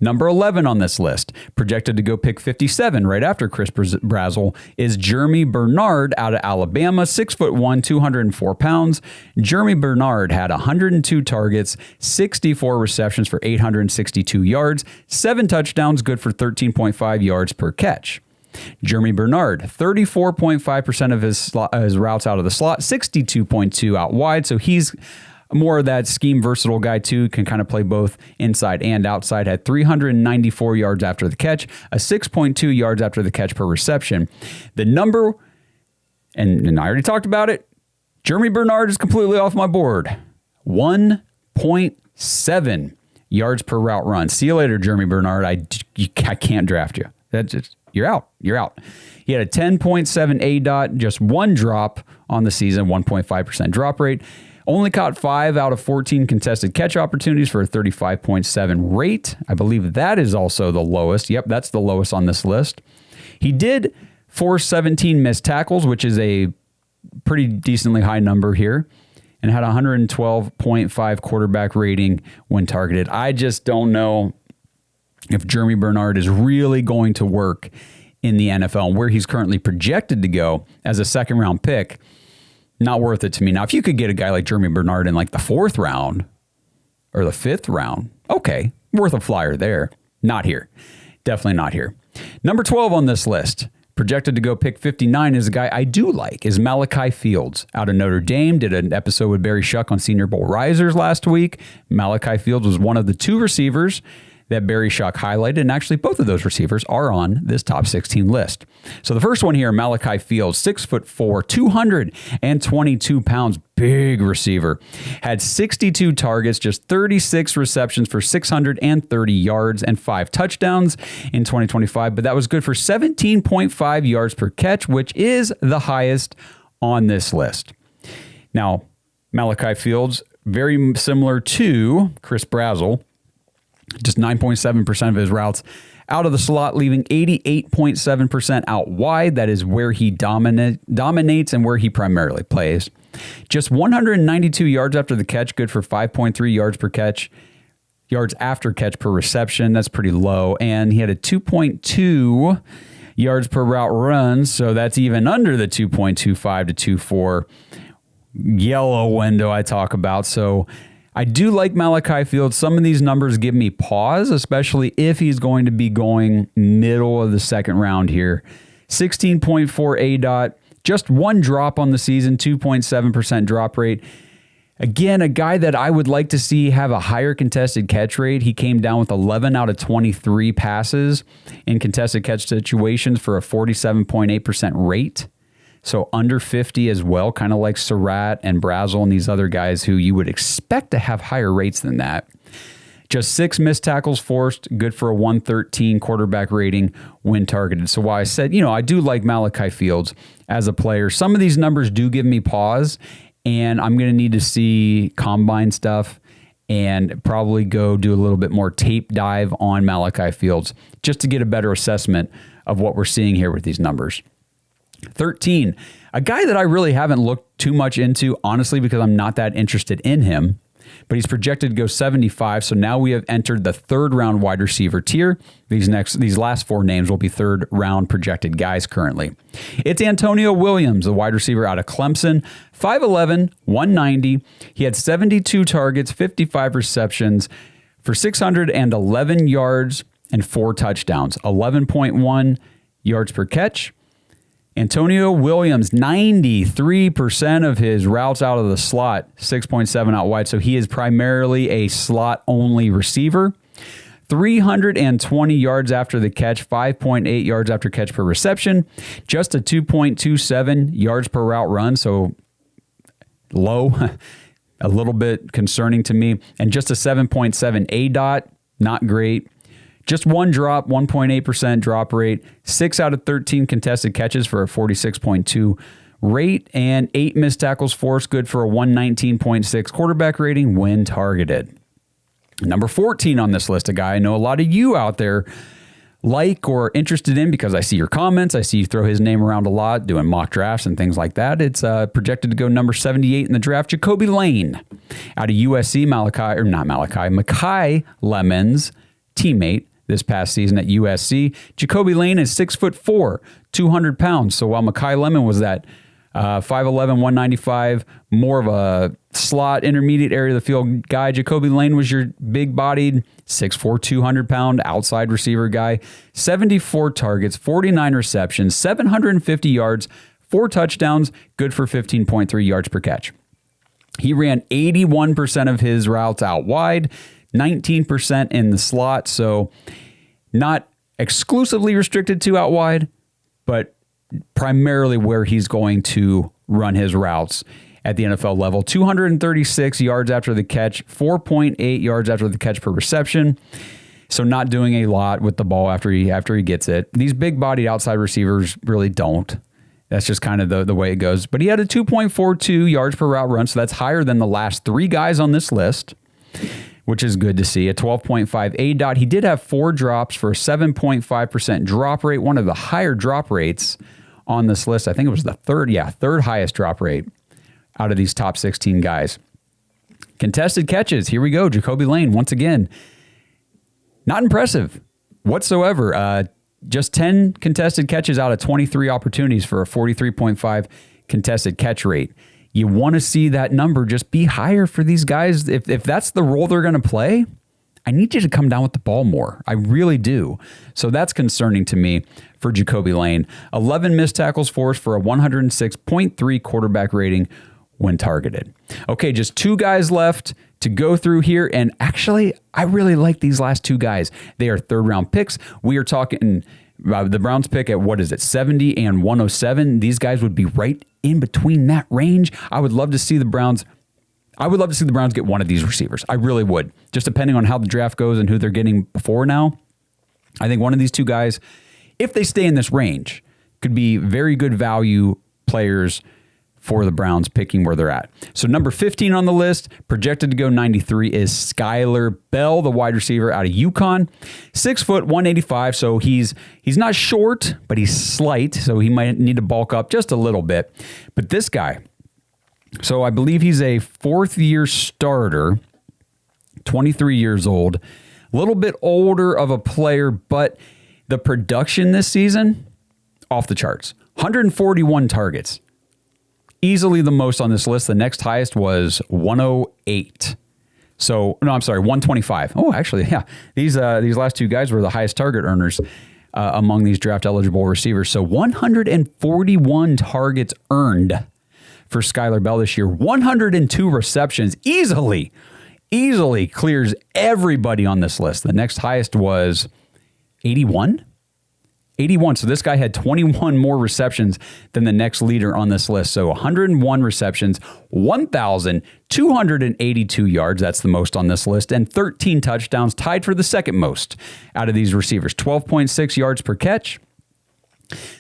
Number 11 on this list, projected to go pick 57 right after Chris Brazzell, is Germie Bernard out of Alabama, 6'1", 204 pounds. Germie Bernard had 102 targets, 64 receptions for 862 yards, 7 touchdowns, good for 13.5 yards per catch. Germie Bernard, 34.5% of his routes out of the slot, 62.2 out wide, so he's more of that scheme versatile guy too, can kind of play both inside and outside. Had 394 yards after the catch, a 6.2 yards after the catch per reception. The number, and I already talked about it, Germie Bernard is completely off my board. 1.7 yards per route run. See you later, Germie Bernard. I can't draft you. You're out. You're out. He had a 10.7 ADOT, just 1 drop on the season, 1.5% drop rate. Only caught 5 out of 14 contested catch opportunities for a 35.7 rate. I believe that is also the lowest. Yep, that's the lowest on this list. He did force 17 missed tackles, which is a pretty decently high number here, and had 112.5 quarterback rating when targeted. I just don't know if Germie Bernard is really going to work in the NFL, and where he's currently projected to go as a second-round pick. Not worth it to me. Now, if you could get a guy like Germie Bernard in like the 4th round or the 5th round, okay, worth a flyer there. Not here. Definitely not here. Number 12 on this list, projected to go pick 59, is a guy I do like, is Malachi Fields out of Notre Dame. Did an episode with Barry Shuck on Senior Bowl Risers last week. Malachi Fields was one of the 2 receivers that Barry Shuck highlighted, and actually both of those receivers are on this top 16 list. So the first one here, Malachi Fields, 6'4", 222 pounds, big receiver. Had 62 targets, just 36 receptions for 630 yards and 5 touchdowns in 2025, but that was good for 17.5 yards per catch, which is the highest on this list. Now, Malachi Fields, very similar to Chris Brazzell, just 9.7% of his routes out of the slot, leaving 88.7% out wide. That is where he dominates and where he primarily plays. Just 192 yards after the catch, good for 5.3 yards per catch. Yards after catch per reception, that's pretty low. And he had a 2.2 yards per route run, so that's even under the 2.25 to 2.4 yellow window I talk about. So I do like Malachi Fields. Some of these numbers give me pause, especially if he's going to be going middle of the second round here. 16.4 ADOT, just 1 drop on the season, 2.7% drop rate. Again, a guy that I would like to see have a higher contested catch rate. He came down with 11 out of 23 passes in contested catch situations for a 47.8% rate. So under 50 as well, kind of like Sarratt and Brazzell and these other guys who you would expect to have higher rates than that. Just 6 missed tackles forced, good for a 113 quarterback rating when targeted. So while I said, I do like Malachi Fields as a player, some of these numbers do give me pause, and I'm going to need to see combine stuff and probably go do a little bit more tape dive on Malachi Fields just to get a better assessment of what we're seeing here with these numbers. 13, a guy that I really haven't looked too much into, honestly, because I'm not that interested in him, but he's projected to go 75. So now we have entered the 3rd round wide receiver tier. These last 4 names will be 3rd round projected guys currently. It's Antonio Williams, the wide receiver out of Clemson, 5'11", 190. He had 72 targets, 55 receptions for 611 yards and 4 touchdowns, 11.1 yards per catch. Antonio Williams, 93% of his routes out of the slot, 6.7 out wide. So he is primarily a slot-only receiver. 320 yards after the catch, 5.8 yards after catch per reception, just a 2.27 yards per route run, so low, a little bit concerning to me, and just a 7.7 ADOT, not great. Just one drop, 1.8% drop rate, 6 out of 13 contested catches for a 46.2 rate, and 8 missed tackles forced, good for a 119.6 quarterback rating when targeted. Number 14 on this list, a guy I know a lot of you out there like or interested in because I see your comments. I see you throw his name around a lot, doing mock drafts and things like that. It's projected to go number 78 in the draft, Jacoby Lane out of USC, Makai Lemon's teammate this past season at USC. Jacoby Lane is 6'4", 200 pounds. So while Makai Lemon was that 5'11", 195, more of a slot, intermediate area of the field guy, Jacoby Lane was your big-bodied, 6'4", 200-pound outside receiver guy. 74 targets, 49 receptions, 750 yards, 4 touchdowns, good for 15.3 yards per catch. He ran 81% of his routes out wide, 19% in the slot, so not exclusively restricted to out wide, but primarily where he's going to run his routes at the NFL level. 236 yards after the catch, 4.8 yards after the catch per reception. So not doing a lot with the ball after he gets it. These big-bodied outside receivers really don't. That's just kind of the way it goes. But he had a 2.42 yards per route run, so that's higher than the last 3 guys on this list, which is good to see. A 12.5 ADOT. He did have 4 drops for a 7.5% drop rate, one of the higher drop rates on this list. I think it was the third highest drop rate out of these top 16 guys. Contested catches. Here we go. Jacoby Lane, once again, not impressive whatsoever. Just 10 contested catches out of 23 opportunities for a 43.5 contested catch rate. You want to see that number just be higher for these guys. If that's the role they're going to play, I need you to come down with the ball more. I really do. So that's concerning to me for Jacoby Lane. 11 missed tackles forced for a 106.3 quarterback rating when targeted. Okay, just 2 guys left to go through here. And actually, I really like these last 2 guys. They are 3rd-round picks. We are talking the Browns pick at, 70 and 107. These guys would be right in between that range. I would love to see the Browns get one of these receivers. I really would. Just depending on how the draft goes and who they're getting before now. I think one of these 2 guys, if they stay in this range, could be very good value players for the Browns picking where they're at. So number 15 on the list, projected to go 93, is Skyler Bell, the wide receiver out of UConn. 6 foot, 185, so he's not short, but he's slight, so he might need to bulk up just a little bit. But this guy, so I believe he's a 4th-year starter, 23 years old, a little bit older of a player, but the production this season, off the charts. 141 targets. Easily the most on this list. The next highest was 108. So, no, I'm sorry, 125. Oh, actually, yeah. These last 2 guys were the highest target earners among these draft-eligible receivers. So 141 targets earned for Skyler Bell this year. 102 receptions. Easily clears everybody on this list. The next highest was 81. 81. So this guy had 21 more receptions than the next leader on this list. So 101 receptions, 1,282 yards. That's the most on this list. And 13 touchdowns, tied for the second most out of these receivers. 12.6 yards per catch.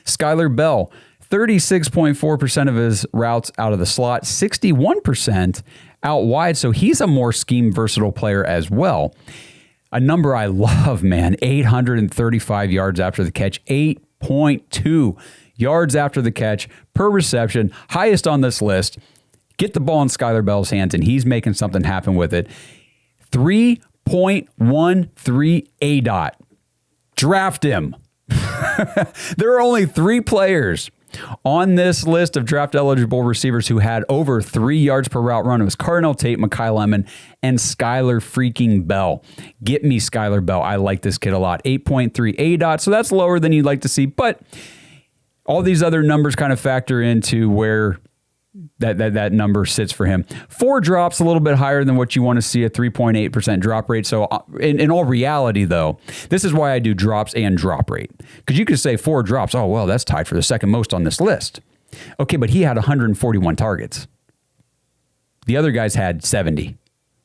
Skyler Bell, 36.4% of his routes out of the slot, 61% out wide. So he's a more scheme versatile player as well. A number I love, man, 835 yards after the catch, 8.2 yards after the catch per reception, highest on this list. Get the ball in Skyler Bell's hands, and he's making something happen with it. 3.13 ADOT. Draft him. There are only 3 players On this list of draft-eligible receivers who had over 3 yards per route run, it was Carnell Tate, Makai Lemon, and Skyler freaking Bell. Get me Skyler Bell. I like this kid a lot. 8.3 ADOT, so that's lower than you'd like to see, but all these other numbers kind of factor into where that number sits for him. 4 drops, a little bit higher than what you want to see, a 3.8% drop rate. So in all reality, though, this is why I do drops and drop rate. Because you could say 4 drops, oh, well, that's tied for the second most on this list. Okay, but he had 141 targets. The other guys had 70.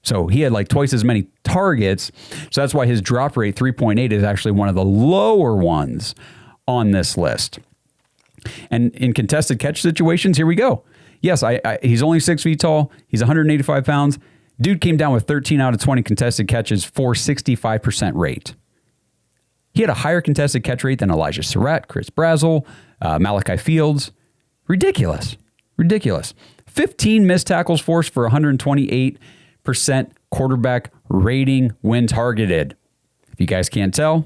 So he had like twice as many targets. So that's why his drop rate, 3.8, is actually one of the lower ones on this list. And in contested catch situations, here we go. Yes, he's only 6 feet tall. He's 185 pounds. Dude came down with 13 out of 20 contested catches for 65% rate. He had a higher contested catch rate than Elijah Sarratt, Chris Brazzell, Malachi Fields. Ridiculous. 15 missed tackles forced for 128% quarterback rating when targeted. If you guys can't tell,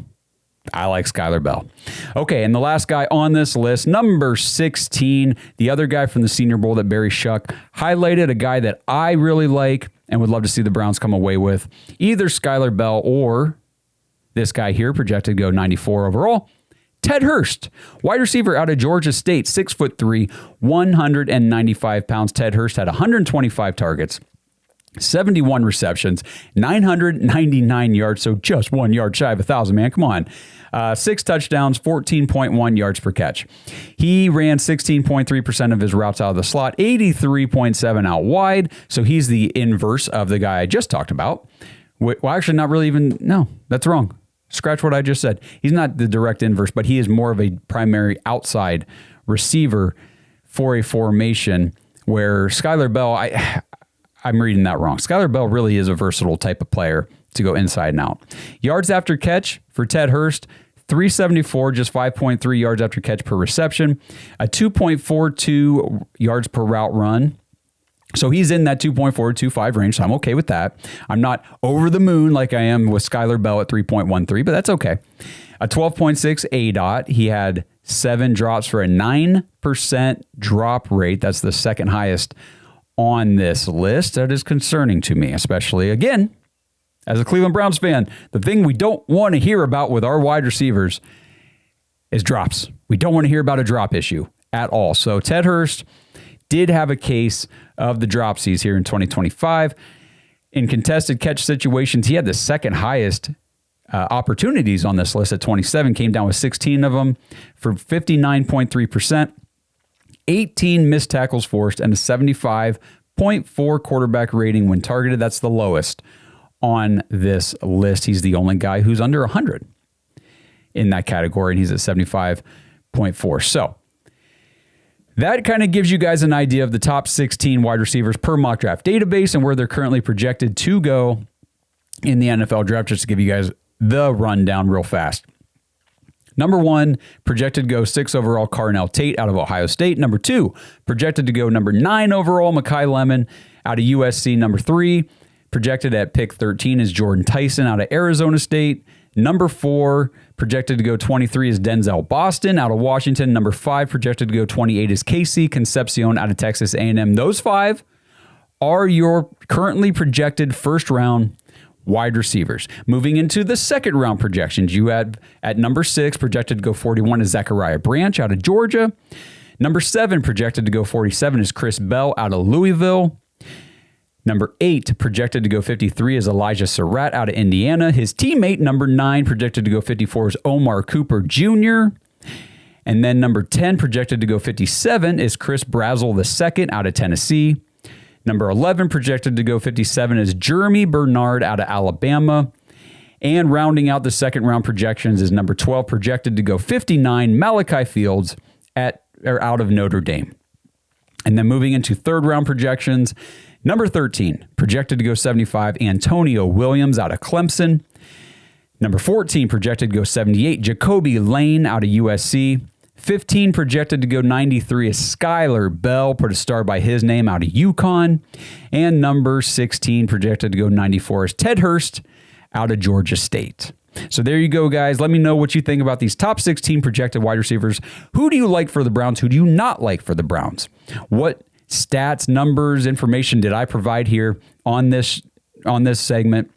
I like Skyler Bell. Okay, and the last guy on this list, number 16, the other guy from the Senior Bowl that Barry Shuck highlighted, a guy that I really like and would love to see the Browns come away with. Either Skyler Bell or this guy here, projected to go 94 overall, Ted Hurst, wide receiver out of Georgia State, 6'3", 195 pounds. Ted Hurst had 125 targets, 71 receptions, 999 yards, so just 1 yard shy of 1,000, man. Come on. 6 touchdowns, 14.1 yards per catch. He ran 16.3% of his routes out of the slot, 83.7 out wide, so he's the inverse of the guy I just talked about. Well, actually, not really even, no, that's wrong. Scratch what I just said. He's not the direct inverse, but he is more of a primary outside receiver for a formation where Skyler Bell, I'm reading that wrong. Skyler Bell really is a versatile type of player to go inside and out. Yards after catch for Ted Hurst, 374, just 5.3 yards after catch per reception, a 2.42 yards per route run. So he's in that 2.425 range, so I'm okay with that. I'm not over the moon like I am with Skyler Bell at 3.13, but that's okay. A 12.6 ADOT. He had 7 drops for a 9% drop rate. That's the second highest on this list. That is concerning to me, especially, again, as a Cleveland Browns fan. The thing we don't want to hear about with our wide receivers is drops. We don't want to hear about a drop issue at all. So Ted Hurst did have a case of the dropsies here in 2025. In contested catch situations, he had the second highest opportunities on this list at 27, came down with 16 of them for 59.3%. 18 missed tackles forced, and a 75.4 quarterback rating when targeted. That's the lowest on this list. He's the only guy who's under 100 in that category, and he's at 75.4. So that kind of gives you guys an idea of the top 16 wide receivers per mock draft database and where they're currently projected to go in the NFL draft, just to give you guys the rundown real fast. Number 1, projected to go 6 overall, Carnell Tate out of Ohio State. Number 2, projected to go number 9 overall, Makai Lemon out of USC. Number 3, projected at pick 13 is Jordyn Tyson out of Arizona State. Number 4, projected to go 23 is Denzel Boston out of Washington. Number 5, projected to go 28 is Concepcion out of Texas A&M. Those 5 are your currently projected first round wide receivers. Moving into the second round projections, you had at number 6, projected to go 41 is Zachariah Branch out of Georgia. Number 7, projected to go 47 is Chris Bell out of Louisville. Number 8, projected to go 53 is Elijah Sarratt out of Indiana. His teammate, number 9, projected to go 54 is Omar Cooper Jr. And then number 10, projected to go 57 is Chris Brazzell II out of Tennessee. Number 11, projected to go 57 is Germie Bernard out of Alabama. And rounding out the second round projections is number 12, projected to go 59, Malachi Fields out of Notre Dame. And then moving into third round projections, number 13, projected to go 75, Antonio Williams out of Clemson. Number 14, projected to go 78, Jacoby Lane out of USC. 15, projected to go 93 is Skyler Bell, put a star by his name, out of UConn. And number 16, projected to go 94 is Ted Hurst out of Georgia State. So there you go, guys. Let me know what you think about these top 16 projected wide receivers. Who do you like for the Browns? Who do you not like for the Browns? What stats, numbers, information did I provide here on this segment?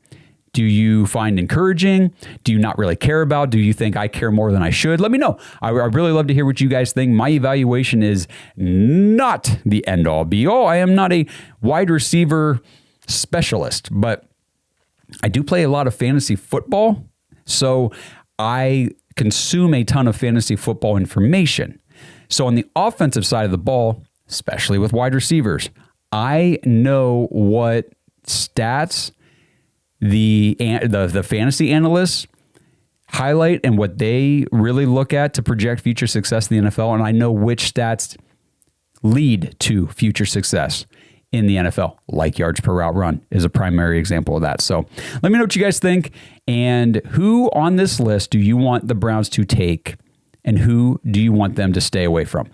Do you find encouraging? Do you not really care about? Do you think I care more than I should? Let me know. I really love to hear what you guys think. My evaluation is not the end-all, be-all. I am not a wide receiver specialist, but I do play a lot of fantasy football, so I consume a ton of fantasy football information. So on the offensive side of the ball, especially with wide receivers, I know what stats the fantasy analysts highlight and what they really look at to project future success in the NFL, and I know which stats lead to future success in the NFL, like yards per route run is a primary example of that. So let me know what you guys think, and who on this list do you want the Browns to take, and who do you want them to stay away from?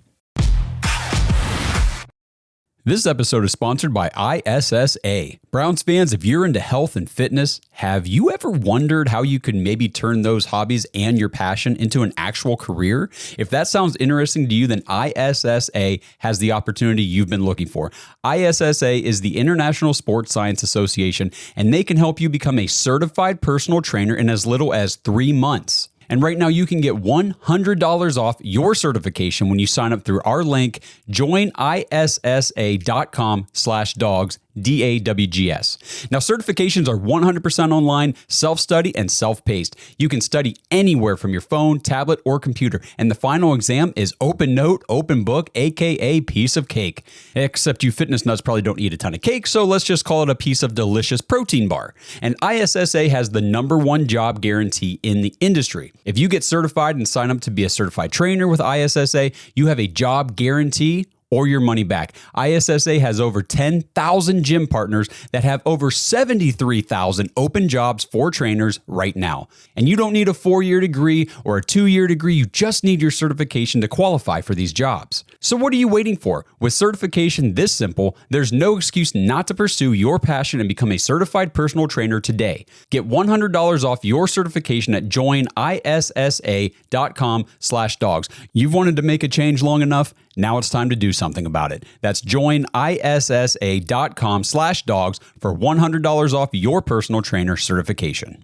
This episode is sponsored by ISSA. Browns fans, if you're into health and fitness, have you ever wondered how you could maybe turn those hobbies and your passion into an actual career? If that sounds interesting to you, then ISSA has the opportunity you've been looking for. ISSA is the International Sports Science Association, and they can help you become a certified personal trainer in as little as 3 months. And right now you can get $100 off your certification when you sign up through our link, joinissa.com/dogs, DAWGS. Now, certifications are 100% online, self-study, and self-paced. You can study anywhere from your phone, tablet, or computer. And the final exam is open note, open book, aka piece of cake. Except you fitness nuts probably don't eat a ton of cake, so let's just call it a piece of delicious protein bar. And ISSA has the #1 job guarantee in the industry. If you get certified and sign up to be a certified trainer with ISSA, you have a job guarantee or your money back. ISSA has over 10,000 gym partners that have over 73,000 open jobs for trainers right now. And you don't need a 4-year degree or a 2-year degree. You just need your certification to qualify for these jobs. So what are you waiting for? With certification this simple, there's no excuse not to pursue your passion and become a certified personal trainer today. Get $100 off your certification at joinissa.com/dogs. You've wanted to make a change long enough. Now it's time to do something about it. That's joinissa.com/dogs for $100 off your personal trainer certification.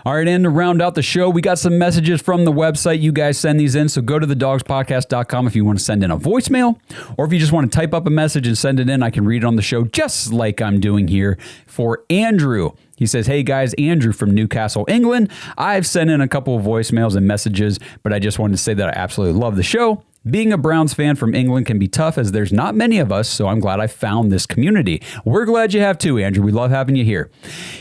All right, and to round out the show, we got some messages from the website. You guys send these in, so go to thedogspodcast.com if you want to send in a voicemail, or if you just want to type up a message and send it in, I can read it on the show just like I'm doing here for Andrew. He says, hey guys, Andrew from Newcastle, England. I've sent in a couple of voicemails and messages, but I just wanted to say that I absolutely love the show. Being a Browns fan from England can be tough as there's not many of us, so I'm glad I found this community. We're glad you have too, Andrew. We love having you here.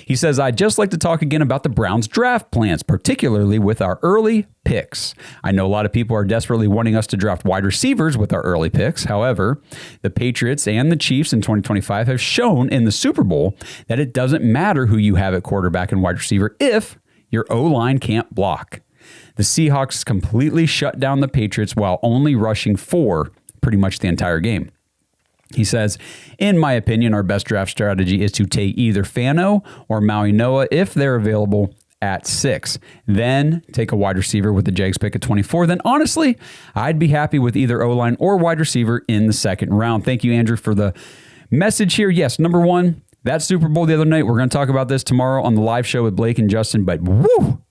He says, I'd just like to talk again about the Browns draft plans, particularly with our early picks. I know a lot of people are desperately wanting us to draft wide receivers with our early picks. However, the Patriots and the Chiefs in 2025 have shown in the Super Bowl that it doesn't matter who you have at quarterback and wide receiver if your O-line can't block. The Seahawks completely shut down the Patriots while only rushing 4 pretty much the entire game. He says, in my opinion, our best draft strategy is to take either Fano or Maui Noah if they're available at 6. Then take a wide receiver with the Jags pick at 24. Then honestly, I'd be happy with either O-line or wide receiver in the second round. Thank you, Andrew, for the message here. Yes, number one, that Super Bowl the other night. We're going to talk about this tomorrow on the live show with Blake and Justin, but woo!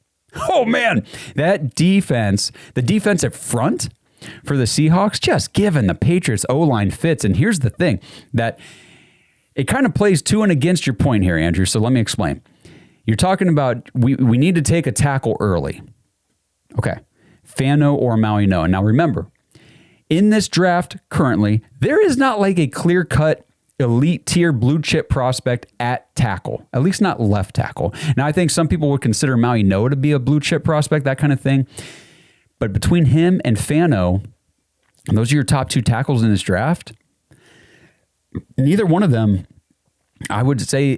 Oh, man, that defense, the defensive front for the Seahawks, just giving the Patriots O-line fits. And here's the thing, that it kind of plays to and against your point here, Andrew. So let me explain. You're talking about we need to take a tackle early. Okay, Fano or Maui Noah. Now, remember, in this draft currently, there is not like a clear-cut elite tier blue chip prospect at tackle, at least not left tackle. Now, I think some people would consider Maui Noah to be a blue chip prospect, that kind of thing. But between him and Fano, those are your top 2 tackles in this draft. Neither one of them, I would say,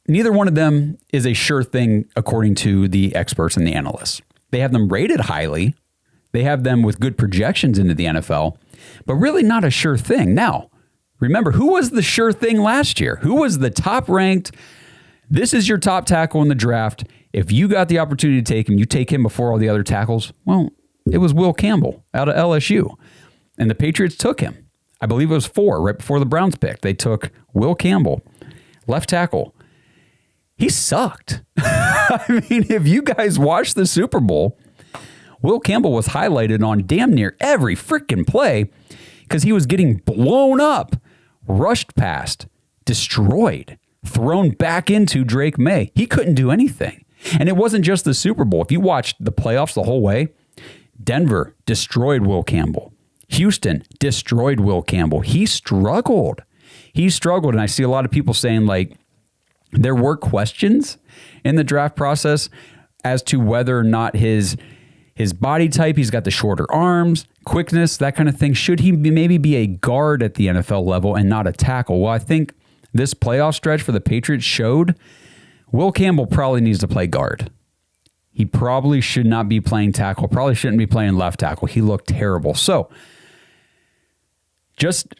neither one of them is a sure thing according to the experts and the analysts. They have them rated highly. They have them with good projections into the NFL, but really not a sure thing. Now, remember, who was the sure thing last year? Who was the top-ranked This is your top tackle in the draft. If you got the opportunity to take him, you take him before all the other tackles. Well, it was Will Campbell out of LSU. And the Patriots took him. I believe it was 4 right before the Browns picked. They took Will Campbell, left tackle. He sucked. I mean, if you guys watched the Super Bowl, Will Campbell was highlighted on damn near every freaking play because he was getting blown up, rushed past, destroyed, thrown back into Drake May. He couldn't do anything. And it wasn't just the Super Bowl. If you watched the playoffs the whole way, Denver destroyed Will Campbell. Houston destroyed Will Campbell. He struggled. And I see a lot of people saying, like, there were questions in the draft process as to whether or not his body type, he's got the shorter arms, quickness, that kind of thing. Should he maybe be a guard at the NFL level and not a tackle? Well, I think this playoff stretch for the Patriots showed Will Campbell probably needs to play guard. He probably should not be playing tackle, probably shouldn't be playing left tackle. He looked terrible. So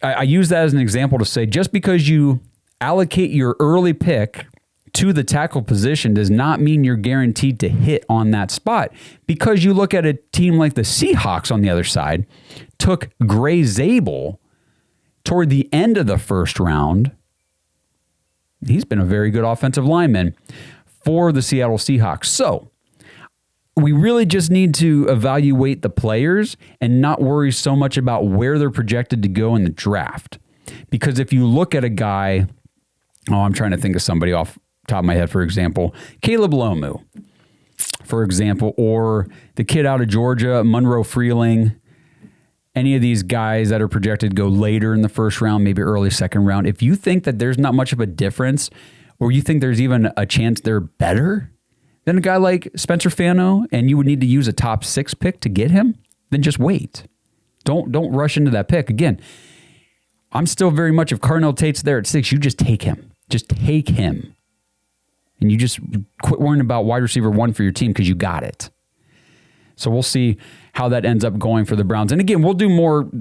I use that as an example to say, just because you allocate your early pick to the tackle position does not mean you're guaranteed to hit on that spot. Because you look at a team like the Seahawks on the other side, took Gray Zabel toward the end of the first round. He's been a very good offensive lineman for the Seattle Seahawks. So we really just need to evaluate the players and not worry so much about where they're projected to go in the draft. Because if you look at a guy, I'm trying to think of somebody off the top of my head, for example, Caleb Lomu, for example, or the kid out of Georgia, Monroe Freeling, any of these guys that are projected to go later in the first round, maybe early second round. If you think that there's not much of a difference, or you think there's even a chance they're better than a guy like Spencer Fano, and you would need to use a top 6 pick to get him, then just wait. Don't rush into that pick. Again, I'm still very much, if Carnell Tate's there at 6, you just take him. Just take him. And you just quit worrying about wide receiver 1 for your team because you got it. So we'll see how that ends up going for the Browns. And again, we'll do more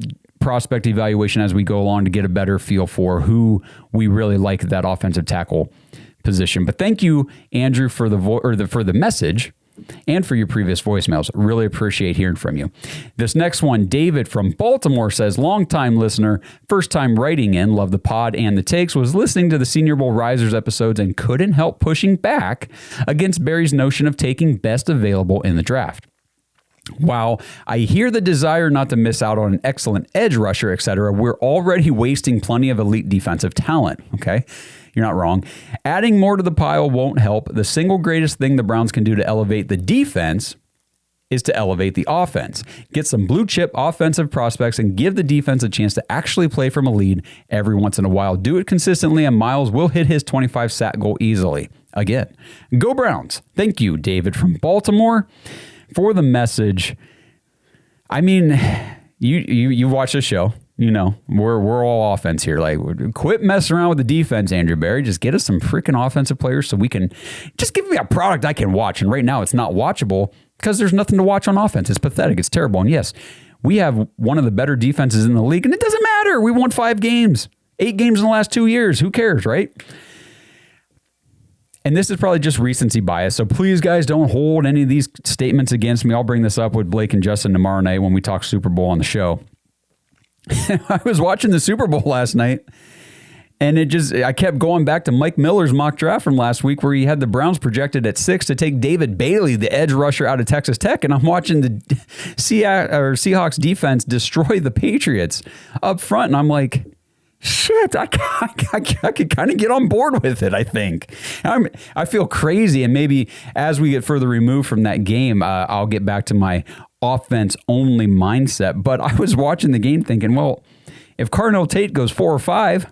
prospect evaluation as we go along to get a better feel for who we really like at that offensive tackle position. But thank you, Andrew, for the message and for your previous voicemails. Really appreciate hearing from you. This next one, David from Baltimore says, longtime listener, first time writing in, love the pod and the takes, was listening to the Senior Bowl Risers episodes and couldn't help pushing back against Barry's notion of taking best available in the draft. While I hear the desire not to miss out on an excellent edge rusher, etc., we're already wasting plenty of elite defensive talent, okay? You're not wrong. Adding more to the pile won't help. The single greatest thing the Browns can do to elevate the defense is to elevate the offense. Get some blue chip offensive prospects and give the defense a chance to actually play from a lead every once in a while. Do it consistently and Miles will hit his 25 sack goal easily. Again, go Browns. Thank you, David from Baltimore, for the message. I mean, you watch the show. You know, we're all offense here. Like, quit messing around with the defense, Andrew Barry. Just get us some freaking offensive players so we can just give me a product I can watch. And right now it's not watchable because there's nothing to watch on offense. It's pathetic. It's terrible. And yes, we have one of the better defenses in the league, and it doesn't matter. We won 5 games, 8 games in the last 2 years. Who cares, right? And this is probably just recency bias. So please, guys, don't hold any of these statements against me. I'll bring this up with Blake and Justin tomorrow night when we talk Super Bowl on the show. I was watching the Super Bowl last night, and I kept going back to Mike Miller's mock draft from last week where he had the Browns projected at 6 to take David Bailey, the edge rusher out of Texas Tech, and I'm watching the Seahawks defense destroy the Patriots up front, and I'm like, shit, I could kind of get on board with it, I think. I feel crazy, and maybe as we get further removed from that game, I'll get back to my offense-only mindset. But I was watching the game thinking, well, if Carnell Tate goes 4 or 5,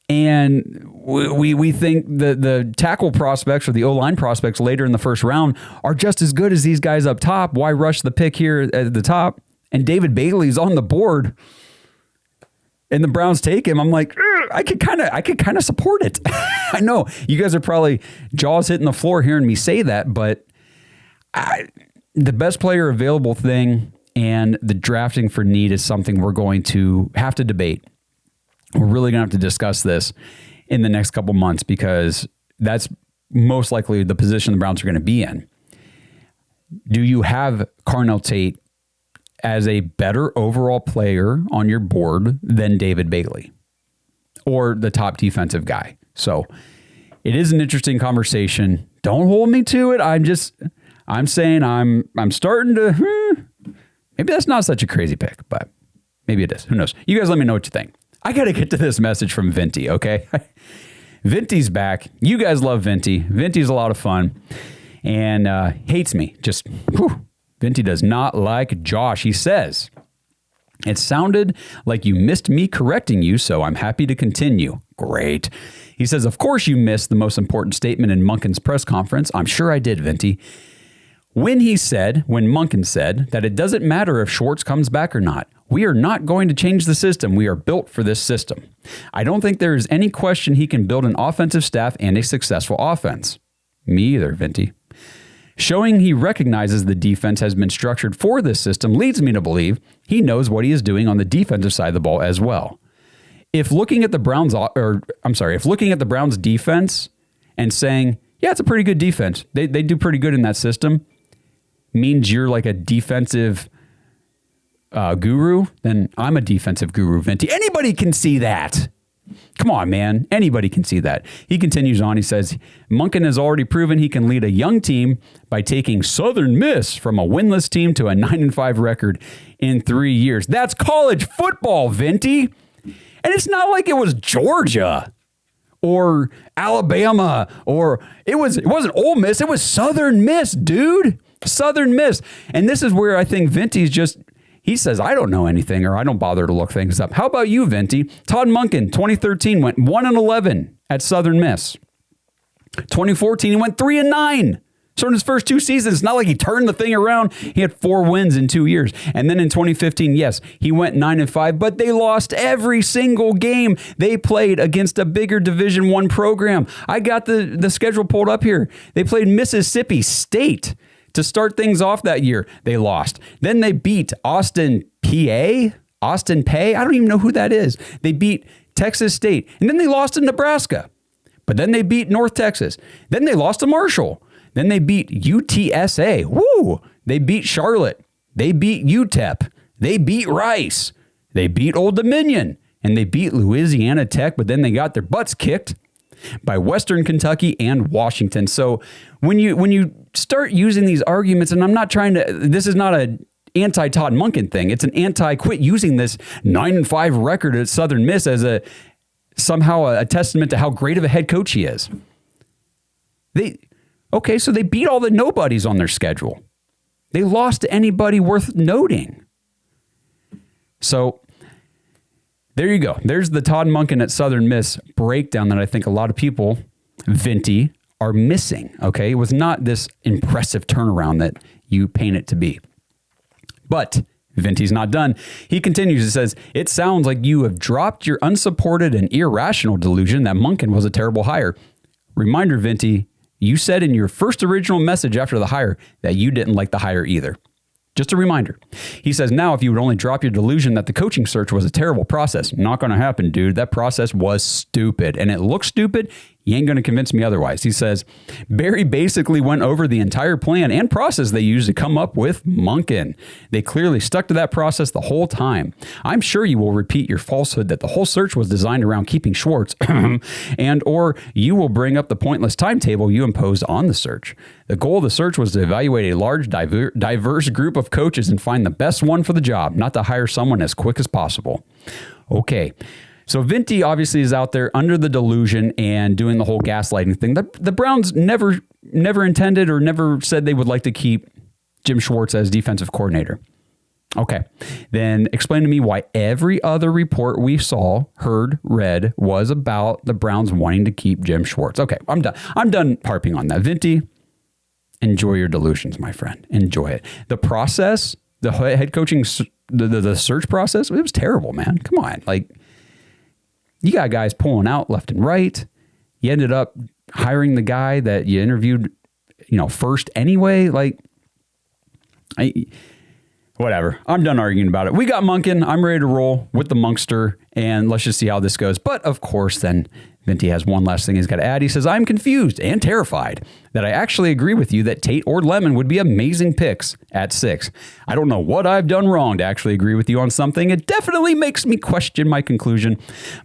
and we think the tackle prospects or the O-line prospects later in the first round are just as good as these guys up top, why rush the pick here at the top? And David Bailey's on the board, and the Browns take him. I'm like, I could kind of support it. I know you guys are probably jaws hitting the floor hearing me say that, but the best player available thing and the drafting for need is something we're going to have to debate. We're really going to have to discuss this in the next couple months because that's most likely the position the Browns are going to be in. Do you have Carnell Tate as a better overall player on your board than David Bailey or the top defensive guy? So it is an interesting conversation. Don't hold me to it. I'm saying I'm starting to, maybe that's not such a crazy pick, but maybe it is. Who knows? You guys let me know what you think. I got to get to this message from Vinty, okay? Vinty's back. You guys love Vinty. Vinty's a lot of fun and hates me. Just, whew. Vinty does not like Josh. He says, it sounded like you missed me correcting you, so I'm happy to continue. Great. He says, of course you missed the most important statement in Monken's press conference. I'm sure I did, Vinty. When Monken said that it doesn't matter if Schwartz comes back or not, we are not going to change the system. We are built for this system. I don't think there is any question he can build an offensive staff and a successful offense. Me either, Vinty. Showing he recognizes the defense has been structured for this system leads me to believe he knows what he is doing on the defensive side of the ball as well. If looking at the Browns defense and saying, yeah, it's a pretty good defense, they do pretty good in that system, means you're like a defensive guru, then I'm a defensive guru, Vinty. Anybody can see that. Come on, man. Anybody can see that. He continues on. He says, Monken has already proven he can lead a young team by taking Southern Miss from a winless team to a 9-5 record in 3 years. That's college football, Vinty. And it's not like it was Georgia or Alabama or it wasn't Ole Miss. It was Southern Miss, dude. Southern Miss. And this is where I think Vinty's just, he says, I don't know anything or I don't bother to look things up. How about you, Vinty? Todd Monken, 2013, went 1-11 at Southern Miss. 2014, he went 3-9. So in his first 2 seasons, it's not like he turned the thing around. He had 4 wins in 2 years. And then in 2015, yes, he went 9-5, but they lost every single game they played against a bigger Division I program. I got the schedule pulled up here. They played Mississippi State to start things off that year. They lost. Then they beat Austin Pay. I don't even know who that is. They beat Texas State. And then they lost to Nebraska. But then they beat North Texas. Then they lost to Marshall. Then they beat UTSA. Woo! They beat Charlotte. They beat UTEP. They beat Rice. They beat Old Dominion. And they beat Louisiana Tech, but then they got their butts kicked by Western Kentucky and Washington. So when you start using these arguments, and I'm not trying to, this is not an anti-Todd Monken thing. It's an anti-quit using this 9-5 record at Southern Miss as somehow a testament to how great of a head coach he is. So they beat all the nobodies on their schedule. They lost to anybody worth noting. So there you go. There's the Todd Monken at Southern Miss breakdown that I think a lot of people, Vinty, are missing. Okay, it was not this impressive turnaround that you paint it to be. But Vinty's not done. He continues. He says, it sounds like you have dropped your unsupported and irrational delusion that Monken was a terrible hire. Reminder, Vinty, you said in your first original message after the hire that you didn't like the hire either. Just a reminder. He says, now, if you would only drop your delusion that the coaching search was a terrible process, not going to happen, dude. That process was stupid, and it looks stupid. You ain't going to convince me otherwise. He says, Barry basically went over the entire plan and process they used to come up with Monken. They clearly stuck to that process the whole time. I'm sure you will repeat your falsehood that the whole search was designed around keeping Schwartz, and or you will bring up the pointless timetable you imposed on the search. The goal of the search was to evaluate a large, diverse group of coaches and find the best one for the job, not to hire someone as quick as possible. Okay. So Vinty obviously is out there under the delusion and doing the whole gaslighting thing. The Browns never intended or never said they would like to keep Jim Schwartz as defensive coordinator. Okay. Then explain to me why every other report we saw, heard, read was about the Browns wanting to keep Jim Schwartz. Okay, I'm done. I'm done harping on that. Vinty, enjoy your delusions, my friend. Enjoy it. The process, the head coaching, the search process, it was terrible, man. Come on. Like, you got guys pulling out left and right. You ended up hiring the guy that you interviewed, first anyway. Like, Whatever. I'm done arguing about it. We got Monken. I'm ready to roll with the Monkster, and let's just see how this goes. But of course, then Vinty has one last thing he's got to add. He says, I'm confused and terrified that I actually agree with you that Tate or Lemon would be amazing picks at 6. I don't know what I've done wrong to actually agree with you on something. It definitely makes me question my conclusion,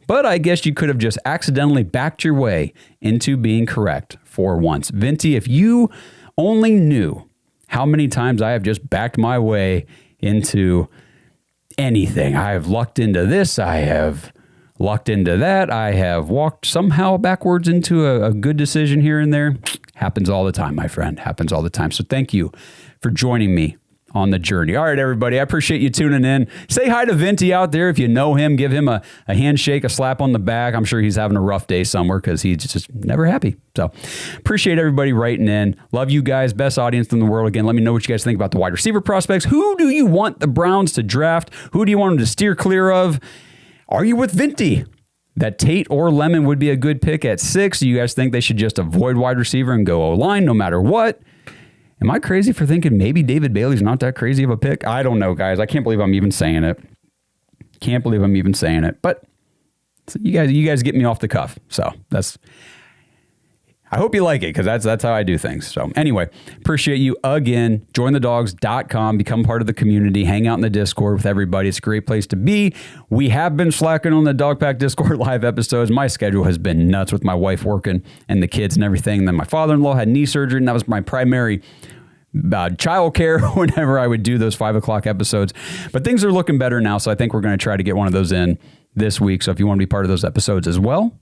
but I guess you could have just accidentally backed your way into being correct for once. Vinty, if you only knew how many times I have just backed my way into anything. I have lucked into this. I have lucked into that. I have walked somehow backwards into a good decision here and there. Happens all the time, my friend. Happens all the time. So thank you for joining me on the journey. All right, everybody. I appreciate you tuning in. Say hi to Vinty out there. If you know him, give him a handshake, a slap on the back. I'm sure he's having a rough day somewhere because he's just never happy. So appreciate everybody writing in. Love you guys. Best audience in the world. Again, let me know what you guys think about the wide receiver prospects. Who do you want the Browns to draft? Who do you want them to steer clear of? Are you with Vinty that Tate or Lemon would be a good pick at 6? Do you guys think they should just avoid wide receiver and go O-line no matter what? Am I crazy for thinking maybe David Bailey's not that crazy of a pick? I don't know, guys. I can't believe I'm even saying it. Can't believe I'm even saying it. But you guys get me off the cuff. So I hope you like it because that's how I do things. So anyway, appreciate you again. JoinTheDawgs.com. Become part of the community. Hang out in the Discord with everybody. It's a great place to be. We have been slacking on the Dog Pack Discord live episodes. My schedule has been nuts with my wife working and the kids and everything. And then my father-in-law had knee surgery, and that was my primary child care whenever I would do those 5 o'clock episodes. But things are looking better now, so I think we're going to try to get one of those in this week. So if you want to be part of those episodes as well,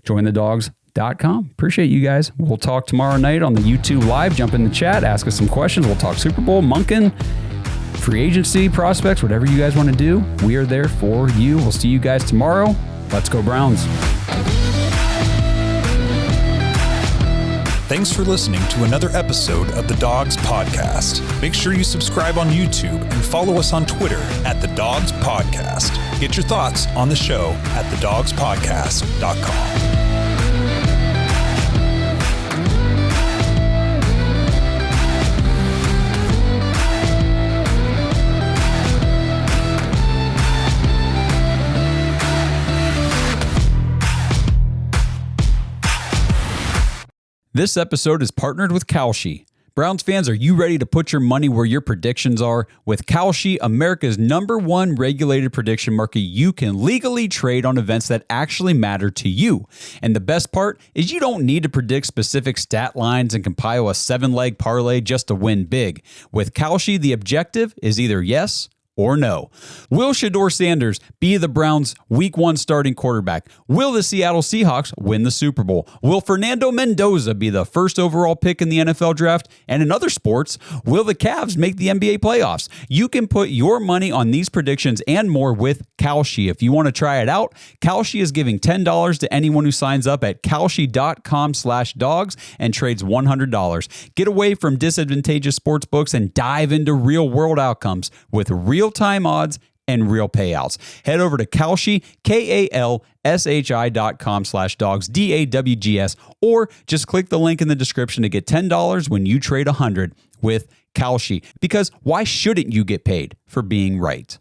JoinTheDawgs.com. Appreciate you guys. We'll talk tomorrow night on the YouTube Live. Jump in the chat, ask us some questions. We'll talk Super Bowl, Monken, free agency, prospects, whatever you guys want to do. We are there for you. We'll see you guys tomorrow. Let's go Browns. Thanks for listening to another episode of the Dawgs Podcast. Make sure you subscribe on YouTube and follow us on Twitter at the Dawgs Podcast. Get your thoughts on the show at thedawgspodcast.com. This episode is partnered with Kalshi. Browns fans, are you ready to put your money where your predictions are? With Kalshi, America's #1 regulated prediction market, you can legally trade on events that actually matter to you. And the best part is you don't need to predict specific stat lines and compile a 7-leg parlay just to win big. With Kalshi, the objective is either yes or no. Will Shedeur Sanders be the Browns' Week 1 starting quarterback? Will the Seattle Seahawks win the Super Bowl? Will Fernando Mendoza be the first overall pick in the NFL draft? And in other sports, will the Cavs make the NBA playoffs? You can put your money on these predictions and more with Kalshi. If you want to try it out, Kalshi is giving $10 to anyone who signs up at kalshi.com/dogs and trades $100. Get away from disadvantageous sports books and dive into real-world outcomes with real-time odds and real payouts. Head over to Kalshi, KALSHI.com/dogs, DAWGS, or just click the link in the description to get $10 when you trade $100 with Kalshi. Because why shouldn't you get paid for being right?